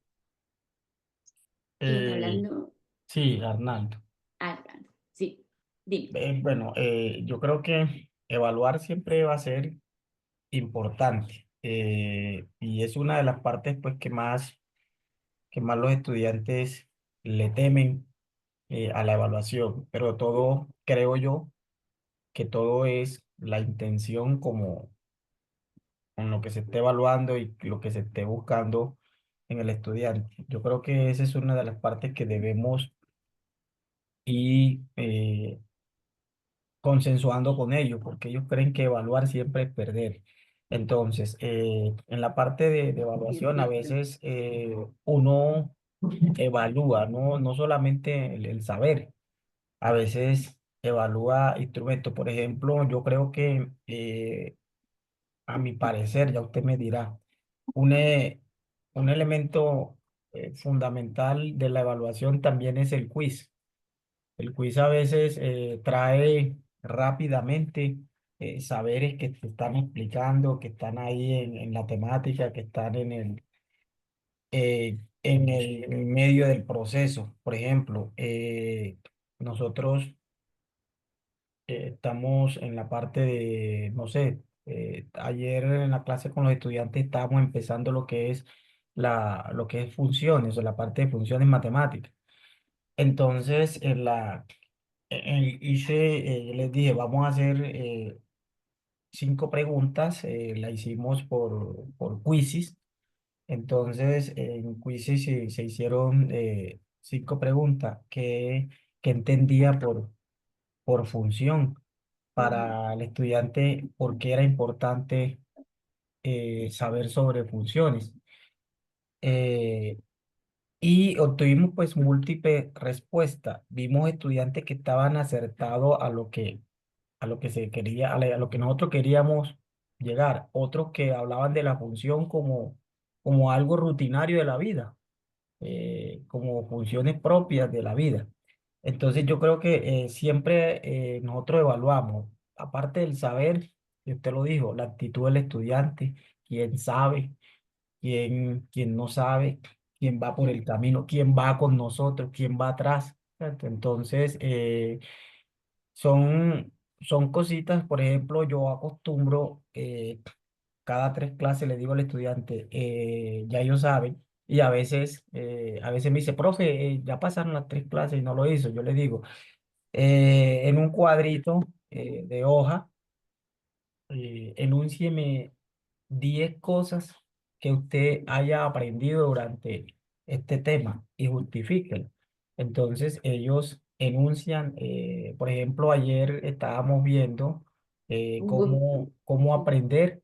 quién está Eh, hablando? sí, Arnaldo. Álvaro. Sí, dime. Bueno, yo creo que evaluar siempre va a ser importante, y es una de las partes pues que más los estudiantes le temen a la evaluación, pero todo, creo yo, que todo es la intención como con lo que se esté evaluando y lo que se esté buscando en el estudiante. Yo creo que esa es una de las partes que debemos ir consensuando con ellos, porque ellos creen que evaluar siempre es perder. Entonces, en la parte de evaluación, a veces uno evalúa, no solamente el saber, a veces evalúa instrumentos. Por ejemplo, yo creo que, a mi parecer, ya usted me dirá, un elemento fundamental de la evaluación también es el quiz. El quiz a veces trae rápidamente saberes que te están explicando, que están ahí en la temática, que están en el medio del proceso. Por ejemplo, nosotros estamos en la parte de, no sé, Ayer en la clase con los estudiantes estábamos empezando lo que es funciones o la parte de funciones matemáticas. Entonces, les dije, vamos a hacer 5 preguntas, la hicimos por quizzes. Entonces, en quizzes se hicieron 5 preguntas que entendía por función para el estudiante, por qué era importante saber sobre funciones. Eh, y obtuvimos pues múltiples respuestas. Vimos estudiantes que estaban acertados a lo que se quería, a lo que nosotros queríamos llegar. Otros que hablaban de la función como algo rutinario de la vida, como funciones propias de la vida. Entonces yo creo que siempre nosotros evaluamos, aparte del saber, y usted lo dijo, la actitud del estudiante, quién sabe, quién no sabe, quién va por el camino, quién va con nosotros, quién va atrás. ¿Cierto? Entonces, son cositas, por ejemplo, yo acostumbro, cada 3 clases le digo al estudiante, ya ellos saben, y a veces me dice, profe, ya pasaron las 3 clases y no lo hizo. Yo le digo, en un cuadrito de hoja, enúncieme 10 cosas que usted haya aprendido durante este tema y justifíquelo. Entonces ellos enuncian, por ejemplo, ayer estábamos viendo Un buen, cómo aprender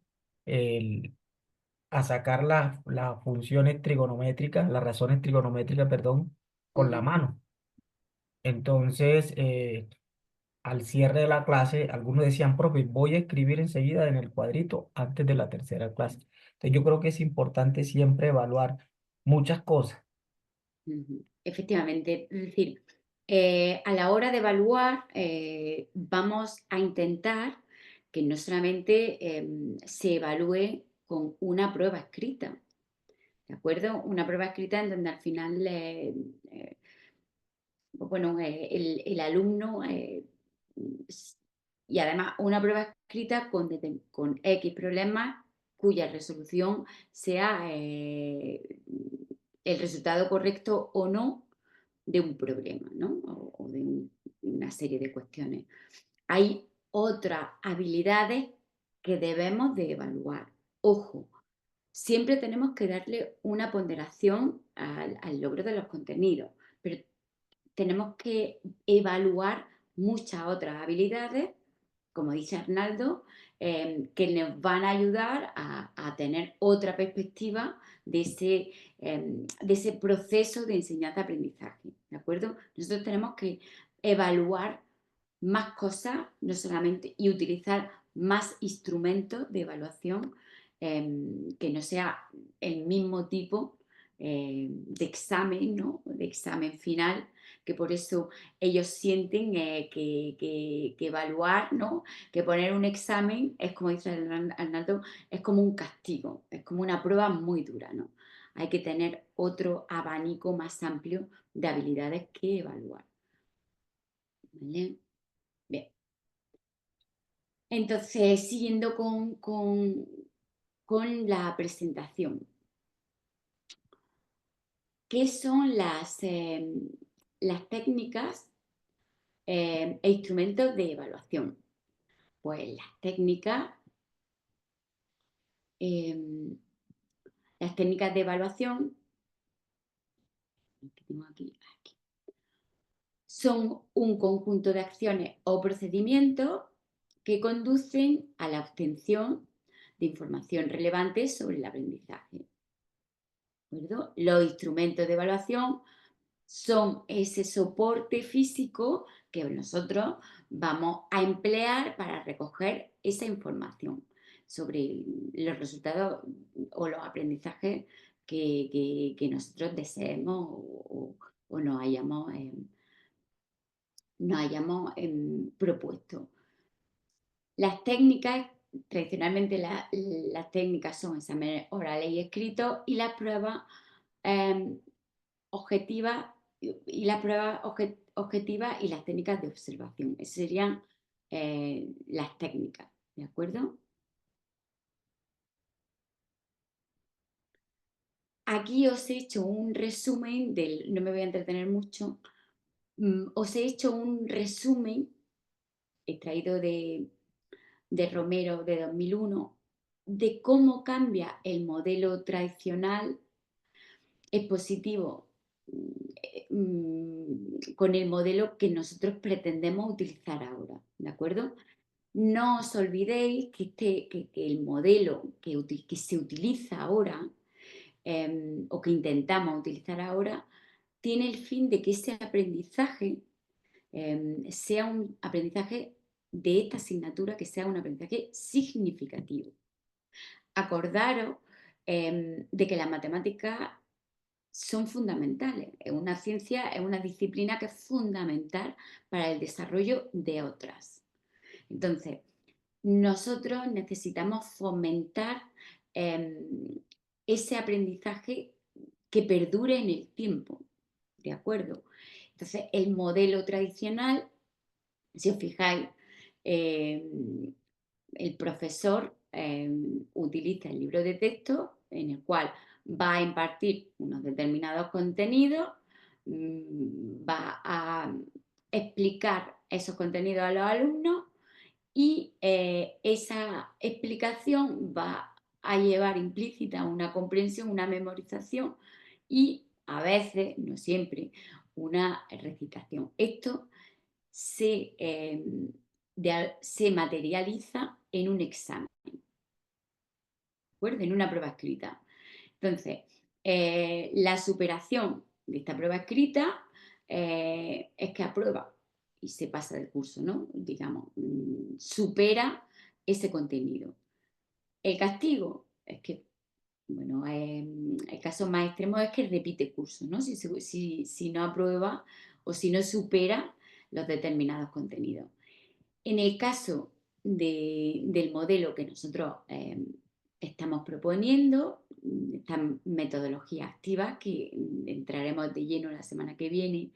a sacar las funciones trigonométricas, las razones trigonométricas, perdón, con la ujú. mano. Entonces, al cierre de la clase, algunos decían, profe, voy a escribir enseguida en el cuadrito antes de la tercera clase. Entonces, yo creo que es importante siempre evaluar muchas cosas. Ujú. Efectivamente, es decir, a la hora de evaluar, vamos a intentar que no solamente se evalúe con una prueba escrita, ¿de acuerdo? Una prueba escrita en donde al final, bueno, el alumno, s- y además una prueba escrita con X problemas cuya resolución sea el resultado correcto o no de un problema, ¿no? O de una serie de cuestiones. Hay otras habilidades que debemos de evaluar. Ojo, siempre tenemos que darle una ponderación al logro de los contenidos, pero tenemos que evaluar muchas otras habilidades, como dice Arnaldo, que nos van a ayudar a tener otra perspectiva de ese proceso de enseñanza-aprendizaje. ¿De acuerdo? Nosotros tenemos que evaluar más cosas, no solamente, y utilizar más instrumentos de evaluación, que no sea el mismo tipo de examen, ¿no? De examen final, que por eso ellos sienten que evaluar, ¿no? Que poner un examen es, como dice Arnaldo, es como un castigo, es como una prueba muy dura, ¿no? Hay que tener otro abanico más amplio de habilidades que evaluar. ¿Vale? Bien. Entonces, siguiendo con la presentación. ¿Qué son las técnicas e instrumentos de evaluación? Pues eh, las técnicas de evaluación que tengo aquí, son un conjunto de acciones o procedimientos que conducen a la obtención de información relevante sobre el aprendizaje. ¿De acuerdo? Los instrumentos de evaluación son ese soporte físico que nosotros vamos a emplear para recoger esa información sobre los resultados o los aprendizajes que nosotros deseemos o nos hayamos propuesto. Las técnicas, tradicionalmente las técnicas son exámenes orales y escritos y las pruebas objetivas y las pruebas objetivas y las técnicas de observación. Esas serían las técnicas, ¿de acuerdo? aquí os he hecho un resumen no me voy a entretener mucho, os he hecho un resumen extraído de Romero de 2001 de cómo cambia el modelo tradicional expositivo con el modelo que nosotros pretendemos utilizar ahora, ¿de acuerdo? No os olvidéis que el modelo que se utiliza ahora o que intentamos utilizar ahora tiene el fin de que ese aprendizaje sea un aprendizaje de esta asignatura, que sea un aprendizaje significativo. Acordaros de que las matemáticas son fundamentales. Es una ciencia, es una disciplina que es fundamental para el desarrollo de otras. Entonces, nosotros necesitamos fomentar ese aprendizaje que perdure en el tiempo, ¿de acuerdo? Entonces, el modelo tradicional, si os fijáis, el profesor utiliza el libro de texto en el cual va a impartir unos determinados contenidos, va a explicar esos contenidos a los alumnos y esa explicación va a llevar implícita una comprensión, una memorización y a veces, no siempre, una recitación. Esto se materializa en un examen, ¿de acuerdo? En una prueba escrita. Entonces, la superación de esta prueba escrita es que aprueba y se pasa del curso, ¿no? Digamos, supera ese contenido. El castigo es que, bueno, el caso más extremo es que repite curso, ¿no? Si no aprueba o si no supera los determinados contenidos. En el caso del modelo que nosotros estamos proponiendo, esta metodología activa, que entraremos de lleno la semana que viene,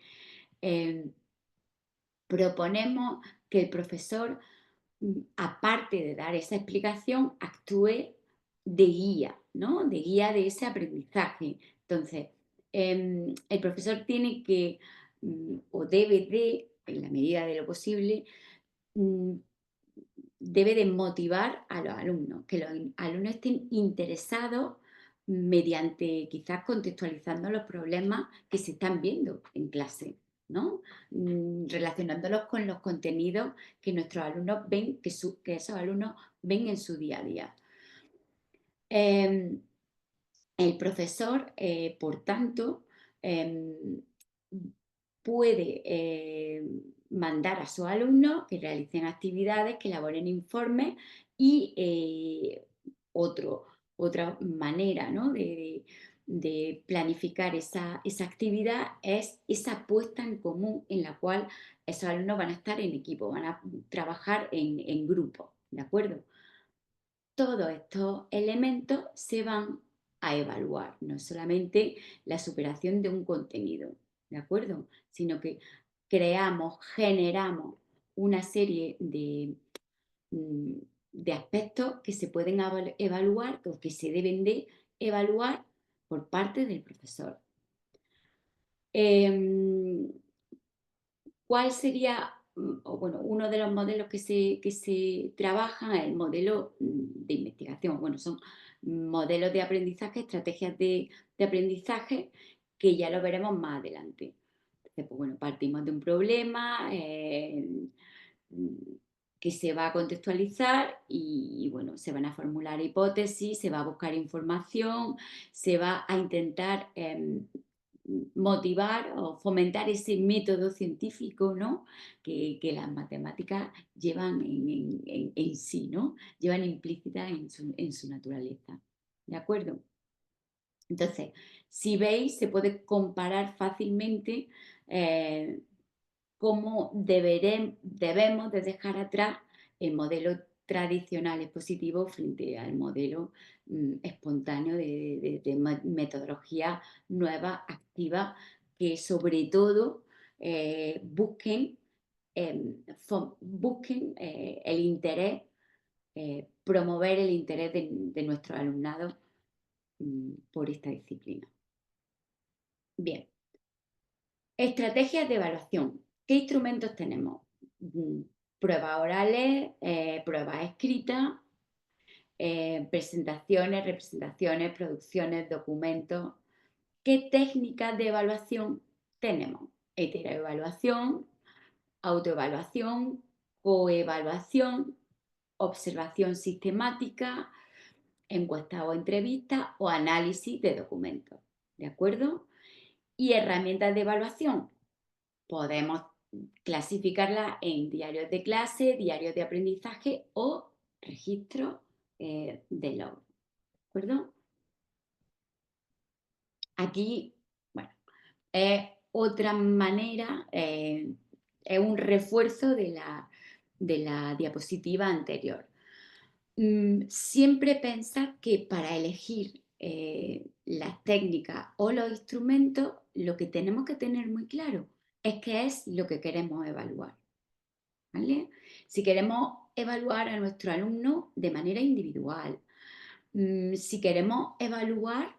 proponemos que el profesor, aparte de dar esa explicación, actúe de guía, ¿no? De guía de ese aprendizaje. Entonces, el profesor tiene que, o debe de, en la medida de lo posible, debe de motivar a los alumnos, que los alumnos estén interesados mediante quizás contextualizando los problemas que se están viendo en clase, ¿no? Relacionándolos con los contenidos que nuestros alumnos ven, que esos alumnos ven en su día a día. El profesor, por tanto, puede mandar a sus alumnos que realicen actividades, que elaboren informes y otra manera, ¿no? de planificar esa actividad es esa puesta en común en la cual esos alumnos van a estar en equipo, van a trabajar en grupo, ¿de acuerdo? Todos estos elementos se van a evaluar, no solamente la superación de un contenido, ¿de acuerdo? Sino que generamos una serie de aspectos que se pueden evaluar o que se deben de evaluar por parte del profesor. ¿Cuál sería, bueno, uno de los modelos que se trabaja es el modelo de investigación? Bueno, son modelos de aprendizaje, estrategias de aprendizaje que ya lo veremos más adelante. Entonces, pues bueno, partimos de un problema que se va a contextualizar y bueno, se van a formular hipótesis, se va a buscar información, se va a intentar motivar o fomentar ese método científico, ¿no? que las matemáticas llevan en sí, ¿no? Llevan implícita en su naturaleza. ¿De acuerdo? Entonces, si veis, se puede comparar fácilmente cómo debemos de dejar atrás el modelo tradicional expositivo frente al modelo espontáneo de metodología nueva, activa, que sobre todo busquen el interés, promover el interés de nuestro alumnado por esta disciplina. Bien, estrategias de evaluación. ¿Qué instrumentos tenemos? Pruebas orales, pruebas escritas, presentaciones, representaciones, producciones, documentos. ¿Qué técnicas de evaluación tenemos? Heteroevaluación, autoevaluación, coevaluación, observación sistemática, encuesta o entrevista o análisis de documentos. ¿De acuerdo? Y herramientas de evaluación. Podemos clasificarlas en diarios de clase, diarios de aprendizaje o registros de logro. ¿De acuerdo? Aquí, bueno, es otra manera, es un refuerzo de la diapositiva anterior. Siempre pensar que para elegir las técnicas o los instrumentos, lo que tenemos que tener muy claro es qué es lo que queremos evaluar. ¿Vale? Si queremos evaluar a nuestro alumno de manera individual, si queremos evaluar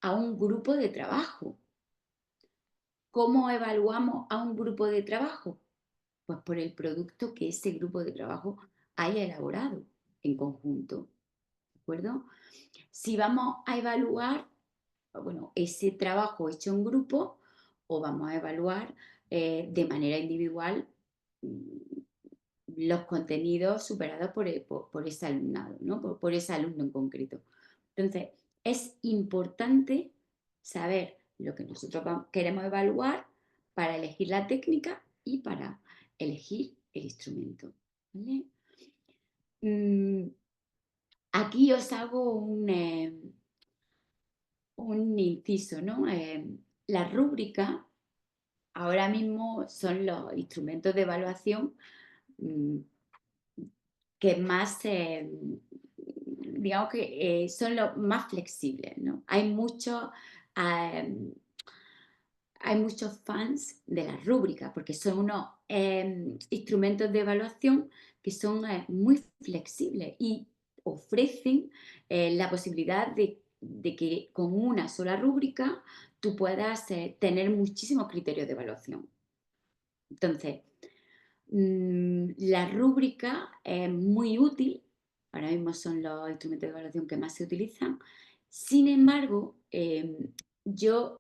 a un grupo de trabajo, ¿cómo evaluamos a un grupo de trabajo? Pues por el producto que ese grupo de trabajo haya elaborado en conjunto. ¿De acuerdo? Si vamos a evaluar, bueno, ese trabajo hecho en grupo o vamos a evaluar de manera individual los contenidos superados por ese alumnado, ¿no? por ese alumno en concreto. Entonces, es importante saber lo que nosotros queremos evaluar para elegir la técnica y para elegir el instrumento. ¿Vale? Aquí os hago un inciso, ¿no? La rúbrica ahora mismo son los instrumentos de evaluación que más, digamos que son los más flexibles, ¿no? Hay muchos fans de las rúbricas porque son unos instrumentos de evaluación que son muy flexibles y ofrecen la posibilidad de que con una sola rúbrica tú puedas tener muchísimos criterios de evaluación. Entonces, la rúbrica es muy útil, ahora mismo son los instrumentos de evaluación que más se utilizan. Sin embargo, yo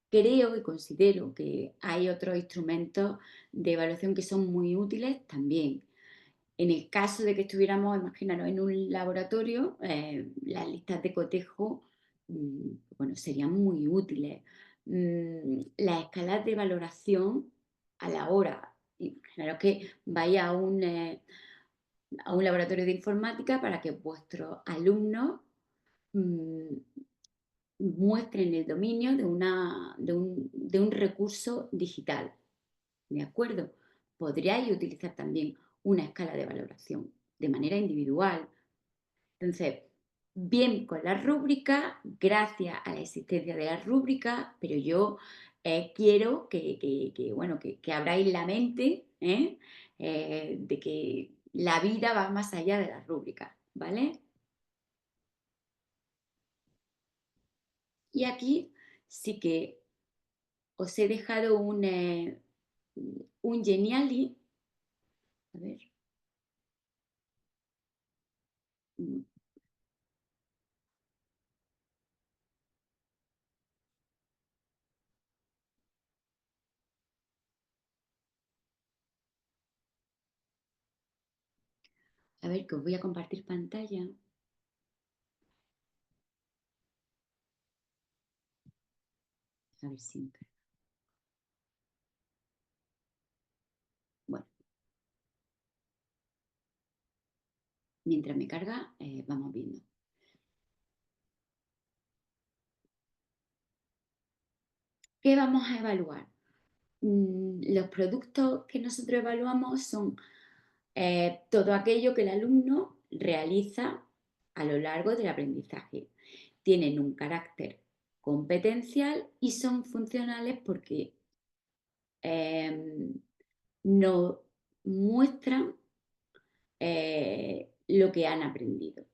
creo y considero que hay otros instrumentos de evaluación que son muy útiles también. En el caso de que estuviéramos, imaginaros, en un laboratorio, las listas de cotejo bueno, serían muy útiles. Las escalas de valoración a la hora, imaginaros que vaya a un laboratorio de informática para que vuestros alumnos muestren el dominio de un recurso digital. ¿De acuerdo? Podríais utilizar también una escala de valoración de manera individual. Entonces, bien con la rúbrica, gracias a la existencia de la rúbrica, pero yo quiero que abráis la mente de que la vida va más allá de la rúbrica, ¿vale? Y aquí sí que os he dejado un Geniali. A ver. A ver, que os voy a compartir pantalla. A ver si. Bueno, mientras me carga, vamos viendo. ¿Qué vamos a evaluar? Los productos que nosotros evaluamos son todo aquello que el alumno realiza a lo largo del aprendizaje. Tienen un carácter competencial y son funcionales porque nos muestran lo que han aprendido.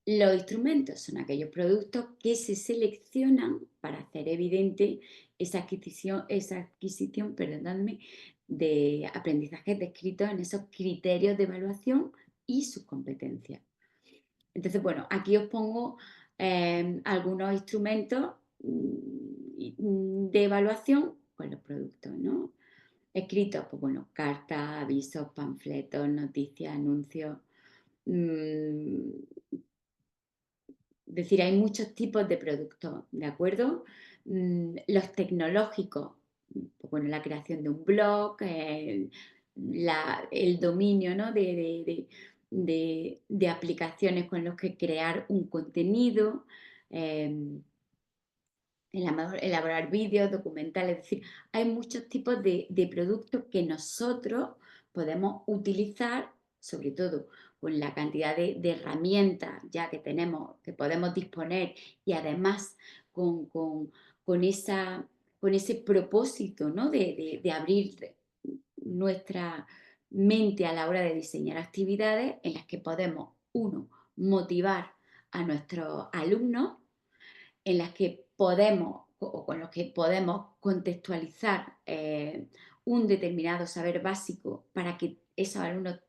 Los instrumentos son aquellos productos que se seleccionan para hacer evidente esa adquisición, perdonadme, de aprendizajes descritos en esos criterios de evaluación y sus competencias. Entonces, bueno, aquí os pongo algunos instrumentos de evaluación con los productos, ¿no? Escritos, pues bueno, cartas, avisos, panfletos, noticias, anuncios. Es decir, hay muchos tipos de productos, ¿de acuerdo? Los tecnológicos, pues bueno, la creación de un blog, el dominio, ¿no? de aplicaciones con los que crear un contenido, elaborar vídeos, documentales, es decir, hay muchos tipos de productos que nosotros podemos utilizar, sobre todo con la cantidad de herramientas ya que tenemos, que podemos disponer y además con ese propósito, ¿no? de abrir nuestra mente a la hora de diseñar actividades en las que podemos, uno, motivar a nuestros alumnos, en las que podemos o con los que podemos contextualizar un determinado saber básico para que esos alumnos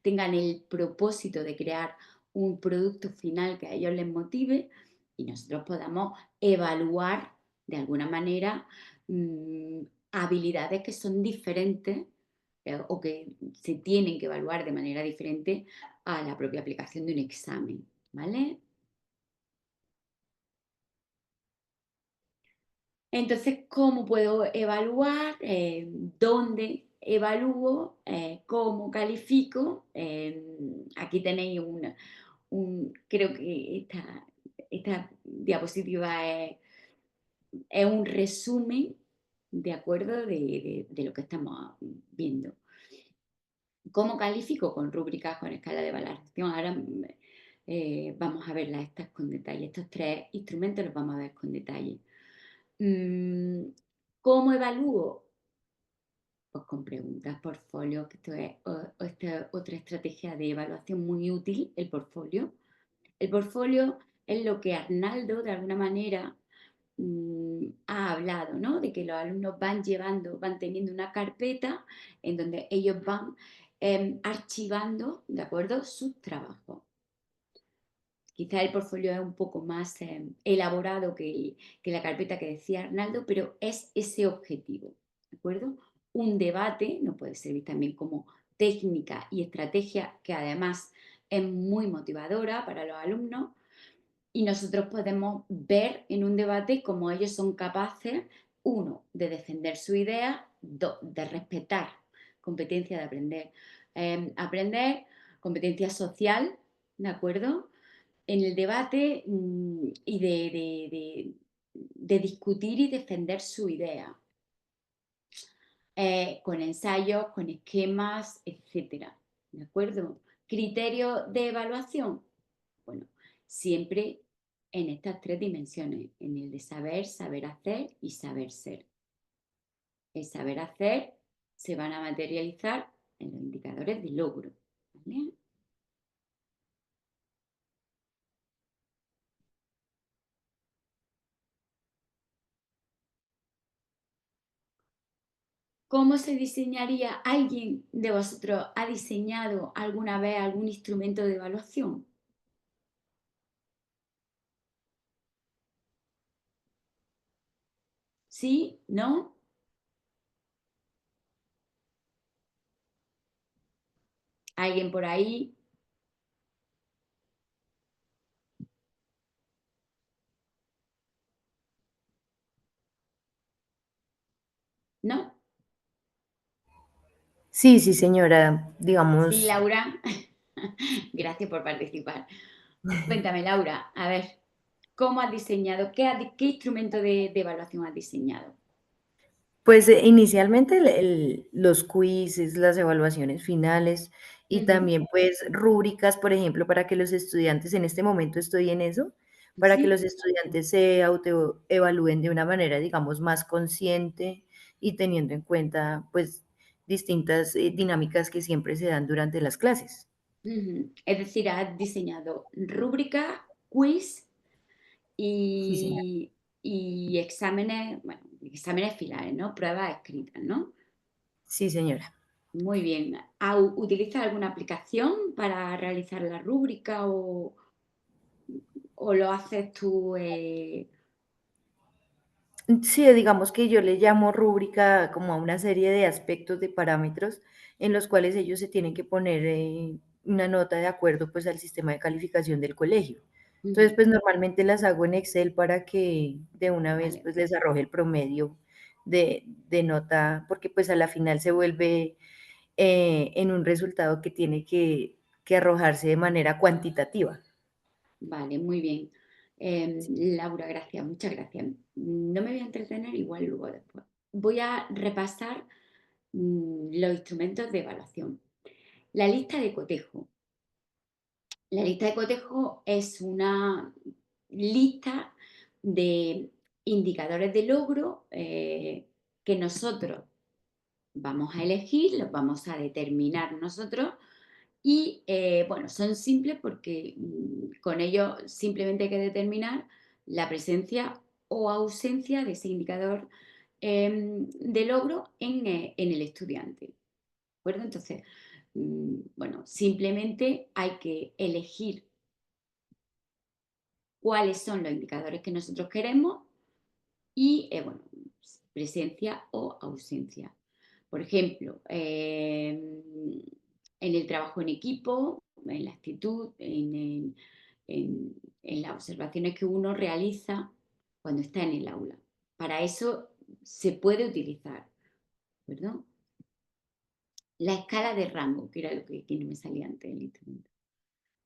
tengan el propósito de crear un producto final que a ellos les motive y nosotros podamos evaluar de alguna manera habilidades que son diferentes o que se tienen que evaluar de manera diferente a la propia aplicación de un examen, ¿vale? Entonces, ¿cómo puedo evaluar? ¿Dónde evalúo? ¿Cómo califico? Aquí tenéis creo que esta diapositiva es un resumen, ¿de acuerdo? De lo que estamos viendo. ¿Cómo califico? Con rúbricas, con escala de valoración. Ahora vamos a verlas estas con detalle. Estos tres instrumentos los vamos a ver con detalle. ¿Cómo evalúo? Pues con preguntas, portfolio, que esta es otra estrategia de evaluación muy útil, el portfolio. El portfolio es lo que Arnaldo, de alguna manera, ha hablado, ¿no? De que los alumnos van teniendo una carpeta en donde ellos van archivando, ¿de acuerdo?, sus trabajos. Quizá el portfolio es un poco más elaborado que la carpeta que decía Arnaldo, pero es ese objetivo, ¿de acuerdo? Un debate nos puede servir también como técnica y estrategia que además es muy motivadora para los alumnos y nosotros podemos ver en un debate cómo ellos son capaces, uno, de defender su idea, dos, de respetar, competencia de aprender, competencia social, ¿de acuerdo?, en el debate y de discutir y defender su idea, con ensayos, con esquemas, etcétera. ¿De acuerdo? Criterio de evaluación. Bueno, siempre en estas tres dimensiones, en el de saber, saber hacer y saber ser. El saber hacer se van a materializar en los indicadores de logro. ¿Vale? ¿Cómo se diseñaría? ¿Alguien de vosotros ha diseñado alguna vez algún instrumento de evaluación? ¿Sí? ¿No? ¿Alguien por ahí? ¿No? Sí, sí, señora, Sí, digamos, Laura. Gracias por participar. Cuéntame, Laura, a ver, ¿cómo has diseñado? ¿Qué instrumento de evaluación has diseñado? pues inicialmente los quizzes, las evaluaciones finales y Ujú. también pues rúbricas, por ejemplo, para que los estudiantes, en este momento estoy en eso, para que ¿Sí? los estudiantes se autoevalúen de una manera, digamos, más consciente y teniendo en cuenta pues distintas dinámicas que siempre se dan durante las clases. Ujú. Es decir, has diseñado rúbricas, quiz Sí, señora. y exámenes, bueno, exámenes finales, ¿no? Pruebas escritas, ¿no? Sí, señora. Muy bien. ¿Utilizas alguna aplicación para realizar la rúbrica o lo haces tú? Sí, digamos que yo le llamo rúbrica como a una serie de aspectos, de parámetros en los cuales ellos se tienen que poner una nota de acuerdo pues al sistema de calificación del colegio. Entonces, Ujú. pues normalmente las hago en Excel para que de una vez Vale, pues les arroje el promedio de nota, porque pues a la final se vuelve en un resultado que tiene que arrojarse de manera cuantitativa. vale, muy bien. Laura, gracias, muchas gracias. No me voy a entretener, igual luego después. Voy a repasar los instrumentos de evaluación. La lista de cotejo. La lista de cotejo es una lista de indicadores de logro que nosotros vamos a elegir, los vamos a determinar nosotros y bueno, son simples porque con ellos simplemente hay que determinar la presencia o ausencia de ese indicador de logro en el estudiante. ¿De acuerdo? Entonces, bueno, simplemente hay que elegir cuáles son los indicadores que nosotros queremos y, bueno, presencia o ausencia. Por ejemplo, en el trabajo en equipo, en la actitud, en las observaciones que uno realiza cuando está en el aula. Para eso se puede utilizar, ¿verdad? La escala de rango, que era lo que no me salía antes del instrumento.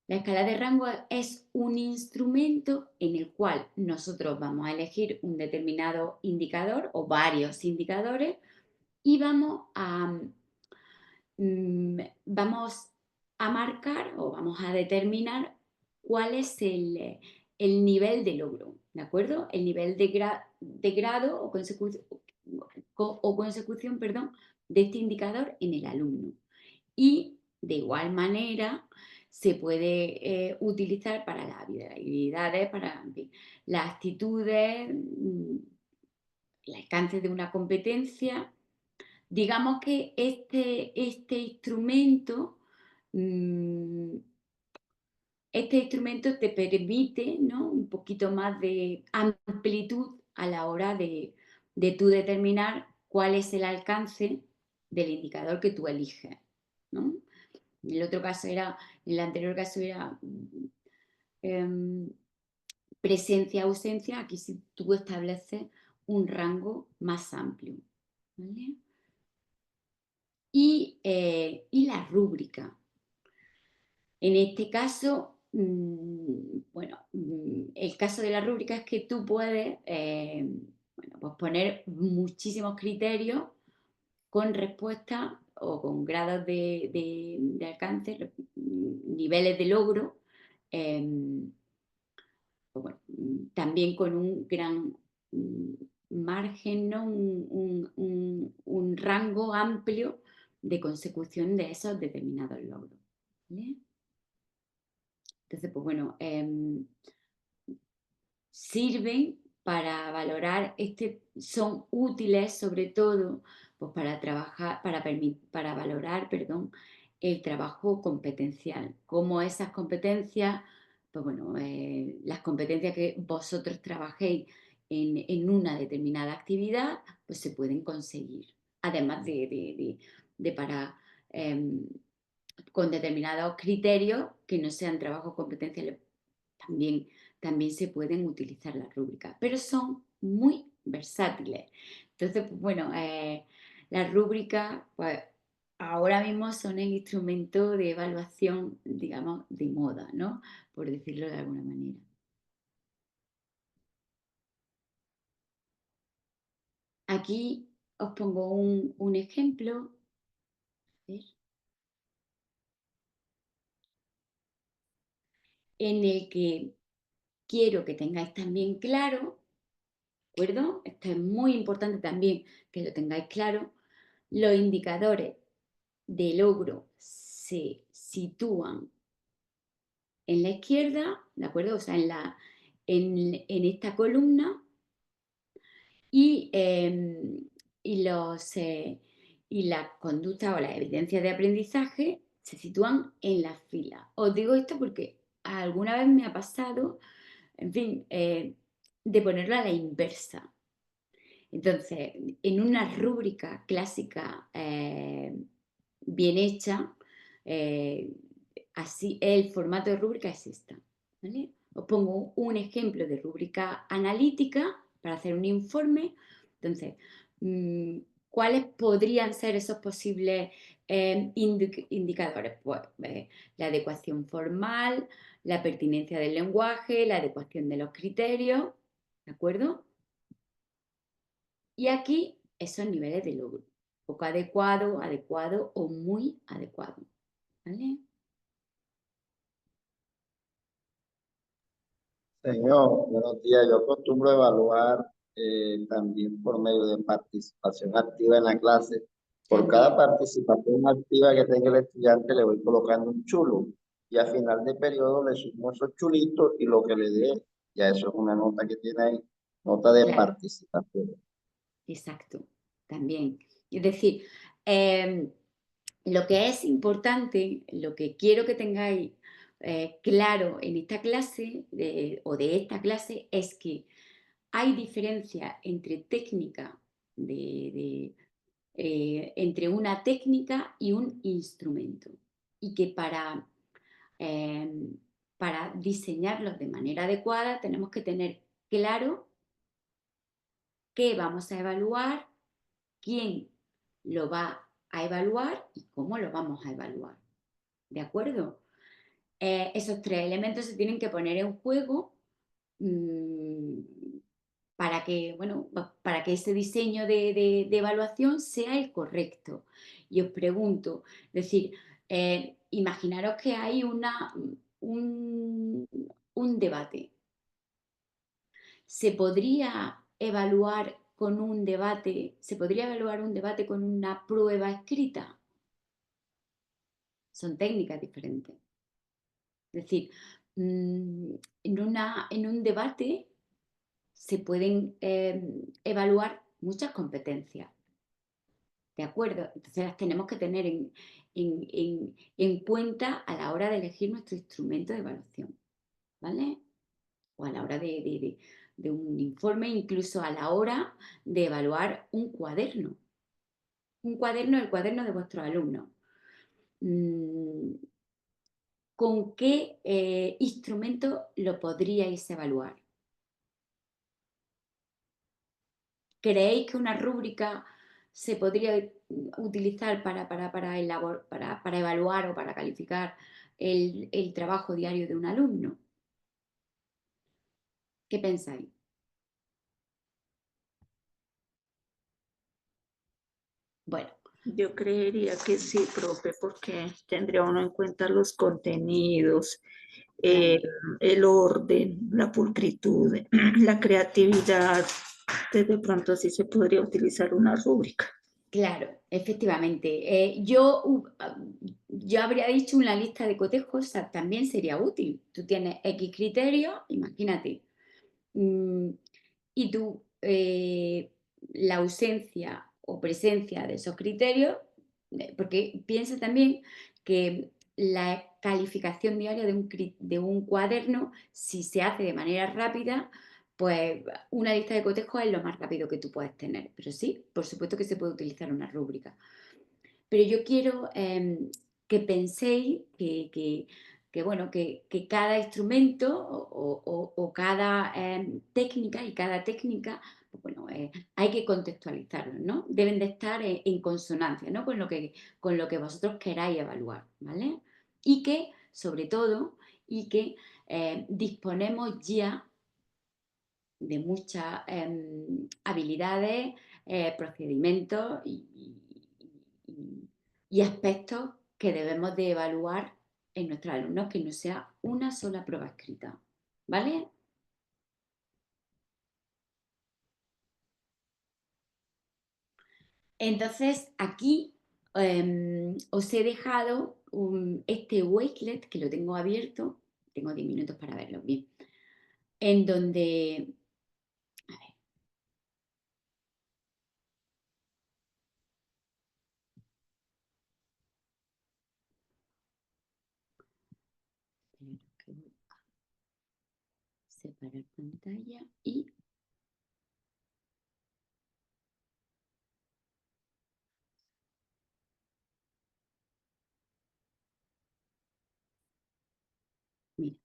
La escala de rango es un instrumento en el cual nosotros vamos a elegir un determinado indicador o varios indicadores y vamos a marcar o vamos a determinar cuál es el nivel de logro, ¿de acuerdo? El nivel de grado o consecución, perdón, de este indicador en el alumno. Y de igual manera se puede utilizar para las habilidades, para en fin, las actitudes, el alcance de una competencia. Digamos que este instrumento, mm, este instrumento te permite, ¿no?, un poquito más de amplitud a la hora de tú determinar cuál es el alcance del indicador que tú eliges, ¿no? En el anterior caso era em, presencia, ausencia, aquí sí tú estableces un rango más amplio, ¿vale? Y la rúbrica. En este caso, bueno, el caso de la rúbrica es que tú puedes bueno, pues poner muchísimos criterios con respuesta o con grados de alcance, niveles de logro, pues bueno, también con un gran mm, margen, ¿no? Un rango amplio de consecución de esos determinados logros. ¿Vale? Entonces, pues bueno, sirven para valorar, son útiles sobre todo pues para trabajar, para valorar, perdón, el trabajo competencial, cómo esas competencias, pues bueno, las competencias que vosotros trabajéis en una determinada actividad, pues se pueden conseguir. Además de para con determinados criterios que no sean trabajos competenciales, también, también se pueden utilizar las rúbricas, pero son muy versátiles. Entonces, pues, bueno, las rúbricas, pues ahora mismo son el instrumento de evaluación, digamos, de moda, ¿no? Por decirlo de alguna manera. Aquí os pongo un ejemplo. A ver, en el que quiero que tengáis también claro, ¿de acuerdo? Esto es muy importante también que lo tengáis claro. Los indicadores de logro se sitúan en la izquierda, ¿de acuerdo? O sea, en esta columna y, y las conductas o las evidencias de aprendizaje se sitúan en la fila. Os digo esto porque alguna vez me ha pasado, en fin, de ponerlo a la inversa. Entonces, en una rúbrica clásica bien hecha, así el formato de rúbrica es esta, ¿vale? Os pongo un ejemplo de rúbrica analítica para hacer un informe. Entonces, ¿cuáles podrían ser esos posibles indicadores? Pues la adecuación formal, la pertinencia del lenguaje, la adecuación de los criterios, ¿de acuerdo? Y aquí esos niveles de logro. Poco adecuado, adecuado o muy adecuado. ¿Vale? Señor, buenos días. Yo acostumbro evaluar también por medio de participación activa en la clase. Por cada También, participación activa que tenga el estudiante le voy colocando un chulo y a final de periodo le sumo esos chulitos y lo que le dé, ya eso es una nota que tiene ahí, nota de claro, participación. exacto. También. Es decir, lo que es importante, lo que quiero que tengáis claro en esta clase o de esta clase es que hay diferencia entre técnica entre una técnica y un instrumento. Y que para diseñarlos de manera adecuada tenemos que tener claro qué vamos a evaluar, quién lo va a evaluar y cómo lo vamos a evaluar. ¿De acuerdo? Esos tres elementos se tienen que poner en juego mmm, para que, bueno, para que ese diseño de evaluación sea el correcto. Y os pregunto, es decir, imaginaros que hay un debate. ¿Se podría evaluar con un debate, se podría evaluar un debate con una prueba escrita? Son técnicas diferentes. Es decir, en un debate se pueden evaluar muchas competencias, ¿de acuerdo? Entonces las tenemos que tener en cuenta a la hora de elegir nuestro instrumento de evaluación, ¿vale? O a la hora de un informe, incluso a la hora de evaluar un cuaderno. Un cuaderno, el cuaderno de vuestros alumnos. ¿Con qué instrumento lo podríais evaluar? ¿Creéis que una rúbrica se podría utilizar para evaluar o para calificar el trabajo diario de un alumno? ¿Qué pensáis? Bueno, Yo creería que sí, profe, porque tendría uno en cuenta los contenidos, claro, el orden, la pulcritud, la creatividad. De pronto sí se podría utilizar una rúbrica. claro, efectivamente. Yo habría dicho una lista de cotejos, también sería útil. Tú tienes X criterios, imagínate. Y tú, la ausencia o presencia de esos criterios, porque piensa también que la calificación diaria de un cuaderno, si se hace de manera rápida, pues una lista de cotejos es lo más rápido que tú puedes tener. Pero sí, por supuesto que se puede utilizar una rúbrica. Pero yo quiero que penséis bueno, que cada instrumento o cada técnica y cada técnica, pues bueno, hay que contextualizarlo, ¿no? Deben de estar en consonancia, ¿no? Con lo que vosotros queráis evaluar, ¿vale? Y que, sobre todo, disponemos ya de muchas habilidades, procedimientos y aspectos que debemos de evaluar en nuestros alumnos, que no sea una sola prueba escrita, ¿vale? Entonces, aquí os he dejado este Wakelet, que lo tengo abierto, tengo 10 minutos para verlo bien, en donde, a ver, espera que voy a separar pantalla y mira,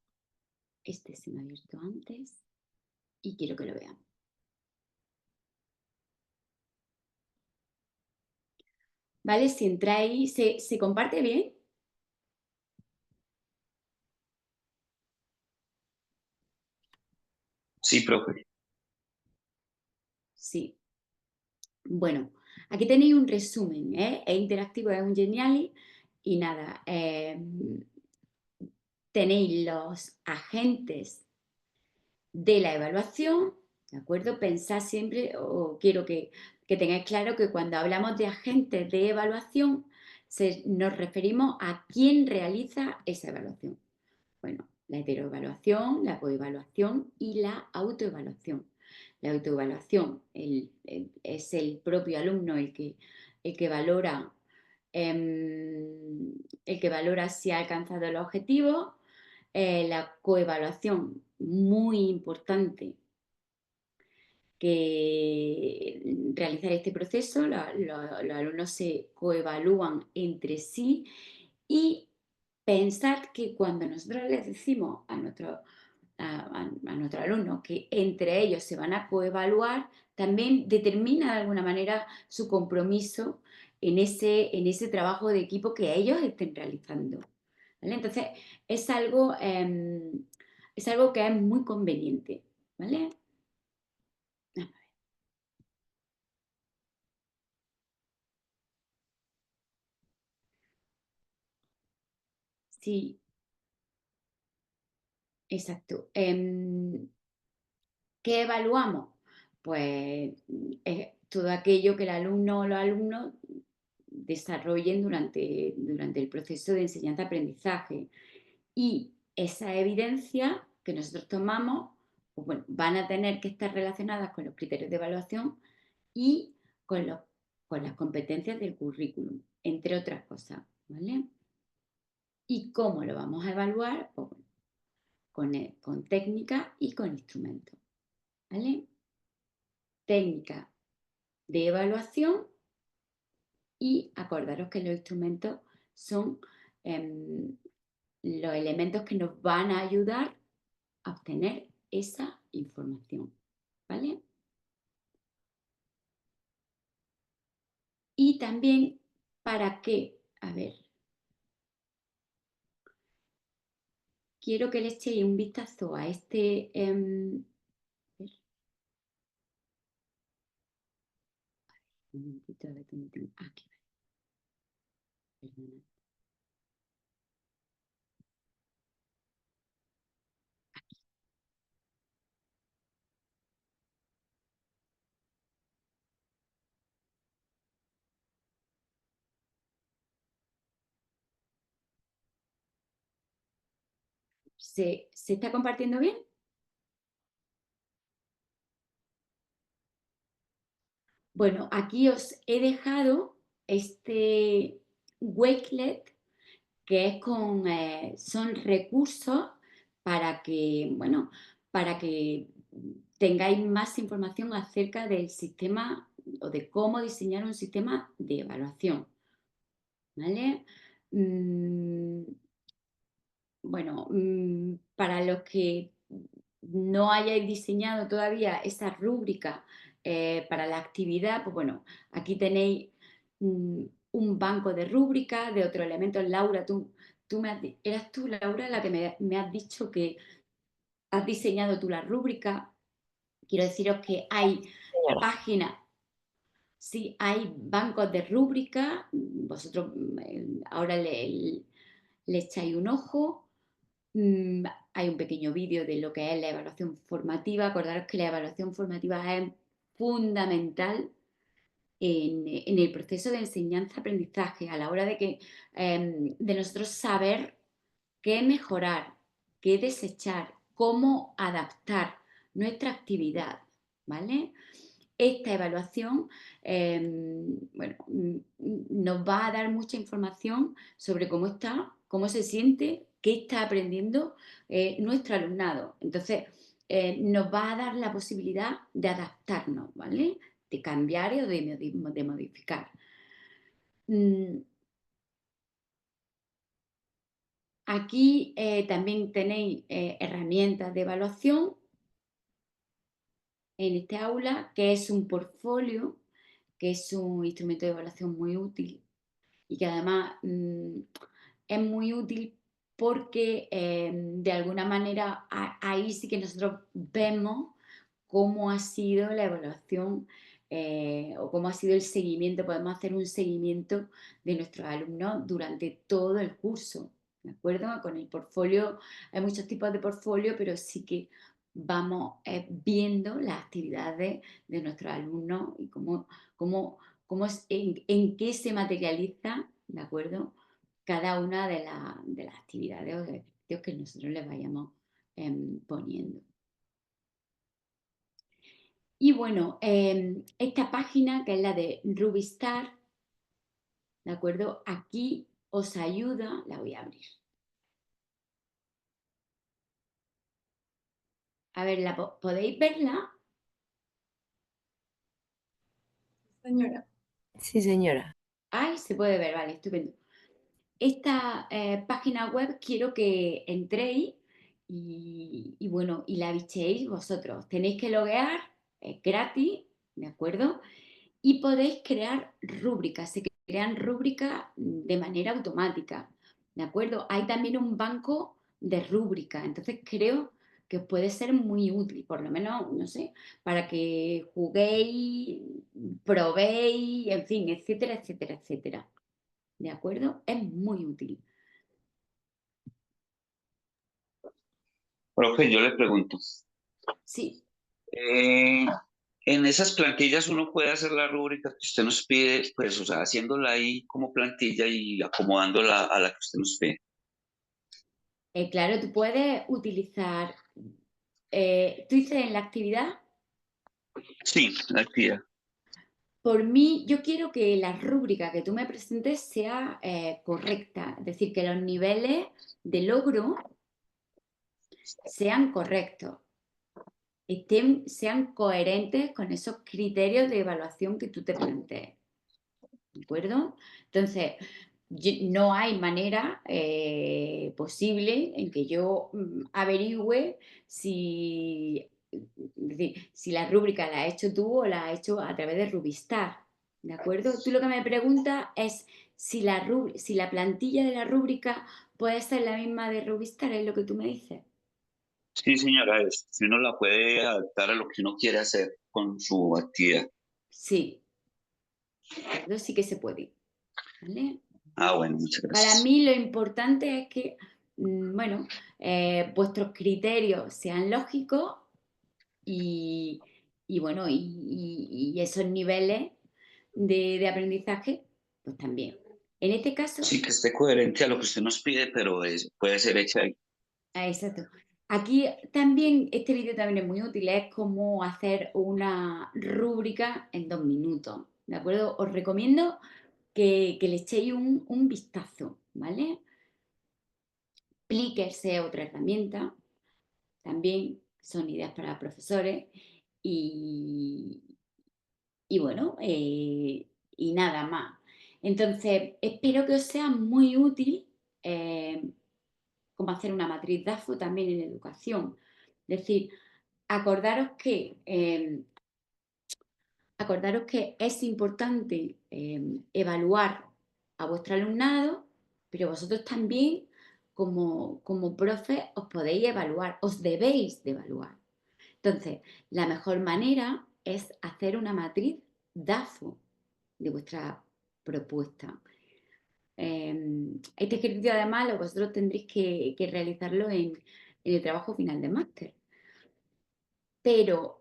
este se me ha abierto antes y quiero que lo vean. ¿Vale? Si entráis, ¿se comparte bien? Sí, profe. Sí. Bueno, aquí tenéis un resumen, ¿eh? Es interactivo, es un Geniali y nada, tenéis los agentes de la evaluación, ¿de acuerdo? Pensad siempre, o quiero que tengáis claro que cuando hablamos de agentes de evaluación, nos referimos a quién realiza esa evaluación. Bueno, la heteroevaluación, la coevaluación y la autoevaluación. La autoevaluación es el propio alumno el que valora si ha alcanzado el objetivo. La coevaluación, muy importante que realizar este proceso, los alumnos se coevalúan entre sí y pensad que cuando nosotros les decimos a nuestros alumnos que entre ellos se van a coevaluar, también determina de alguna manera su compromiso en ese trabajo de equipo que ellos estén realizando. ¿Vale? Entonces, es algo que es muy conveniente. ¿Vale? Sí, exacto. ¿Qué evaluamos? Pues todo aquello que el alumno o los alumnos desarrollen durante el proceso de enseñanza-aprendizaje. Y esa evidencia que nosotros tomamos, pues bueno, van a tener que estar relacionadas con los criterios de evaluación y con las competencias del currículum, entre otras cosas, ¿vale? ¿Y cómo lo vamos a evaluar? Pues bueno, con técnica y con instrumentos, ¿vale? Técnica de evaluación y acordaros que los instrumentos son los elementos que nos van a ayudar a obtener esa información, ¿vale? Y también, ¿para qué? A ver, quiero que le echéis un vistazo a este... a ver, un momentito, a ver dónde tengo... Aquí, perdona. ¿Se está compartiendo bien? Bueno, aquí os he dejado este Wakelet que son recursos para que, bueno, para que tengáis más información acerca del sistema o de cómo diseñar un sistema de evaluación. ¿Vale? Bueno, para los que no hayáis diseñado todavía esa rúbrica para la actividad, pues bueno, aquí tenéis un banco de rúbricas, de otros elementos. Laura, eras tú, Laura, la que me has dicho que has diseñado tú la rúbrica. Quiero deciros que hay Señora. páginas, sí, hay bancos de rúbricas. Vosotros ahora le echáis un ojo. Hay un pequeño vídeo de lo que es la evaluación formativa. Acordaros que la evaluación formativa es fundamental en el proceso de enseñanza-aprendizaje, a la hora de nosotros saber qué mejorar, qué desechar, cómo adaptar nuestra actividad, ¿vale? Esta evaluación nos va a dar mucha información sobre cómo está, cómo se siente, qué está aprendiendo nuestro alumnado. Entonces, nos va a dar la posibilidad de adaptarnos, ¿vale? De cambiar o de modificar. Aquí también tenéis herramientas de evaluación en este aula, que es un portfolio, que es un instrumento de evaluación muy útil y que además es muy útil porque de alguna manera ahí sí que nosotros vemos cómo ha sido la evaluación o cómo ha sido el seguimiento. Podemos hacer un seguimiento de nuestros alumnos durante todo el curso, ¿de acuerdo? Con el portfolio, hay muchos tipos de portfolio, pero sí que vamos viendo las actividades de nuestros alumnos y en qué se materializa, ¿de acuerdo? Cada una de las actividades o de ejercicios que nosotros les vayamos poniendo. Y bueno, esta página, que es la de Rubistar, ¿de acuerdo? Aquí os ayuda, la voy a abrir. A ver, ¿podéis verla? Señora. Sí, señora. Ay, se puede ver, vale, estupendo. Esta página web quiero que entréis y bueno, y la bichéis vosotros. Tenéis que loguear, es gratis, ¿de acuerdo? Y podéis crear rúbricas, se crean rúbricas de manera automática, ¿de acuerdo? Hay también un banco de rúbricas, entonces creo que os puede ser muy útil, por lo menos, no sé, para que juguéis, probéis, en fin, etcétera, etcétera, etcétera. ¿De acuerdo? Es muy útil. Profe, yo le pregunto, Sí, en esas plantillas uno puede hacer la rúbrica que usted nos pide, pues, o sea, haciéndola ahí como plantilla y acomodándola a la que usted nos pide. claro, tú puedes utilizar, tú dices en la actividad, Sí, la actividad. por mí, yo quiero que la rúbrica que tú me presentes sea correcta, es decir, que los niveles de logro sean correctos, sean coherentes con esos criterios de evaluación que tú te plantees. ¿De acuerdo? Entonces, no hay manera posible en que yo averigüe si, es decir, si la rúbrica la has hecho tú o la has hecho a través de Rubistar. ¿De acuerdo? Tú lo que me preguntas es si la plantilla de la rúbrica puede ser la misma de Rubistar, ¿es lo que tú me dices? Sí, señora, si uno la puede adaptar a lo que uno quiere hacer con su actividad. Sí, ¿de acuerdo? Sí que se puede. ¿Vale? Ah, bueno, muchas Para gracias. mí lo importante es que, bueno, vuestros criterios sean lógicos y, bueno, y esos niveles de aprendizaje, pues también. En este caso, Sí, que esté coherente a lo que usted nos pide, pero puede ser hecha ahí. exacto. Aquí también, este vídeo también es muy útil, es cómo hacer una rúbrica en 2 minutos, ¿de acuerdo? Os recomiendo que le echéis un vistazo, ¿vale? Plickr es otra herramienta, también son ideas para profesores y, bueno, y nada más. Entonces, espero que os sea muy útil cómo hacer una matriz DAFO también en educación. Es decir, acordaros que, es importante evaluar a vuestro alumnado, pero vosotros también, como profes, os podéis evaluar, os debéis de evaluar. Entonces, la mejor manera es hacer una matriz DAFO de vuestra propuesta. Este ejercicio, además, vosotros tendréis que realizarlo en el trabajo final de máster. Pero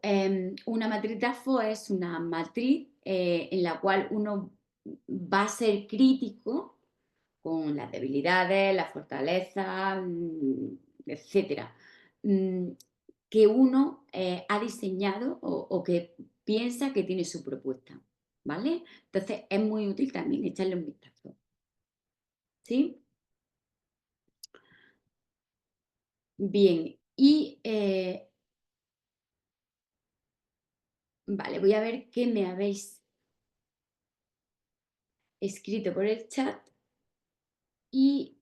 una matriz DAFO es una matriz en la cual uno va a ser crítico con las debilidades, las fortalezas, etcétera, que uno ha diseñado o que piensa que tiene su propuesta, ¿vale? Entonces es muy útil también echarle un vistazo. ¿Sí? Bien, y vale, voy a ver qué me habéis escrito por el chat y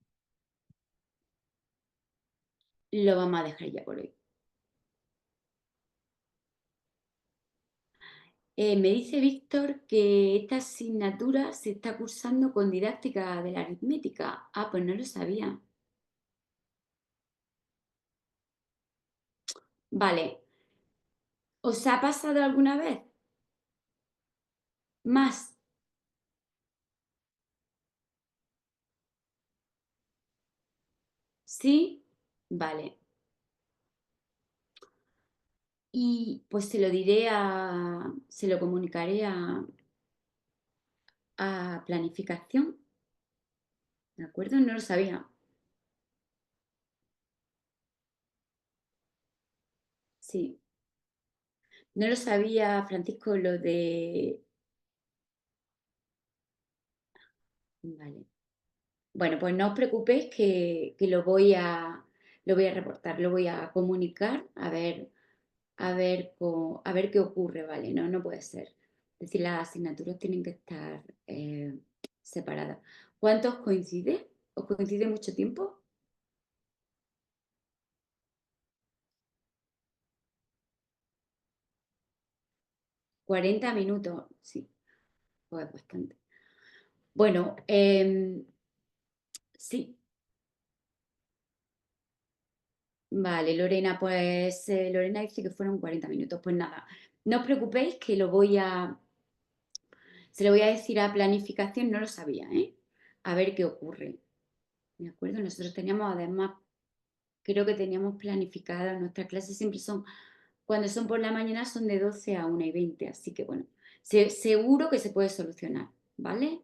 lo vamos a dejar ya por hoy. Me dice Víctor que esta asignatura se está cursando con didáctica de la aritmética. Ah, pues no lo sabía. Vale. ¿Os ha pasado alguna vez? ¿Más? ¿Sí? Vale. Y pues se lo diré se lo comunicaré a planificación. ¿De acuerdo? No lo sabía. Sí. No lo sabía, Francisco, lo de... Vale. Bueno, pues no os preocupéis que lo voy a reportar, lo voy a comunicar, a ver qué ocurre, ¿vale? No, no puede ser. Es decir, las asignaturas tienen que estar separadas. ¿Cuánto os coincide? ¿Os coincide mucho tiempo? 40 minutos, sí, pues bastante. Bueno, sí. Vale, Lorena, pues Lorena dice que fueron 40 minutos. Pues nada, no os preocupéis que se lo voy a decir a planificación, no lo sabía, ¿eh? A ver qué ocurre. ¿De acuerdo? Nosotros teníamos además, creo que teníamos planificadas, nuestras clases siempre son, cuando son por la mañana son de 12 a 1:20, así que bueno, seguro que se puede solucionar, ¿vale?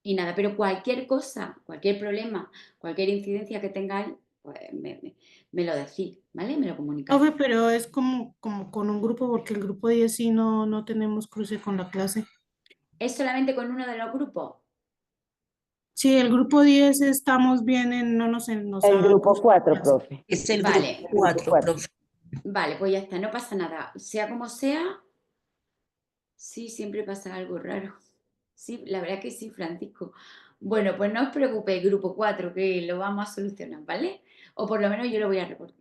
Y nada, pero cualquier cosa, cualquier problema, cualquier incidencia que tengáis, pues me lo decís, ¿vale? Me lo comunicáis. Profe, pero es como con un grupo, porque el grupo 10 sí no tenemos cruce con la clase. ¿Es solamente con uno de los grupos? Sí, el grupo 10 estamos bien, no nos El ha grupo cruzado 4, la clase. profe. Es el Vale. grupo 4, profe. Vale, pues ya está, no pasa nada. Sea como sea, sí, siempre pasa algo raro. Sí, la verdad que sí, Francisco. Bueno, pues no os preocupéis, grupo 4, que lo vamos a solucionar, ¿vale? O por lo menos yo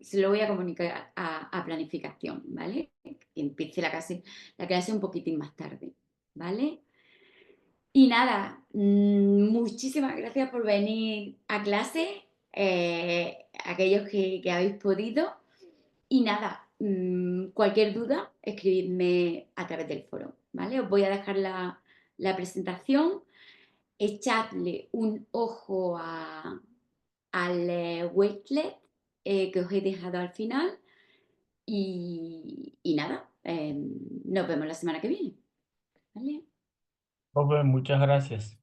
se lo voy a comunicar a planificación, ¿vale? Que empiece la clase un poquitín más tarde, ¿vale? Y nada, muchísimas gracias por venir a clase, aquellos que habéis podido. Y nada, cualquier duda, escribidme a través del foro, ¿vale? Os voy a dejar la presentación, echadle un ojo al Wakelet que os he dejado al final y nada, nos vemos la semana que viene, ¿vale? Profe, muchas gracias.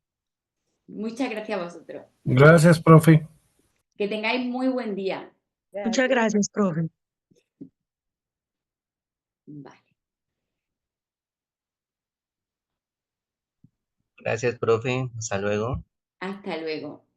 Muchas gracias a vosotros. Gracias, profe. Que tengáis muy buen día. Muchas gracias, profe. Vale. Gracias, profe. Hasta luego. Hasta luego.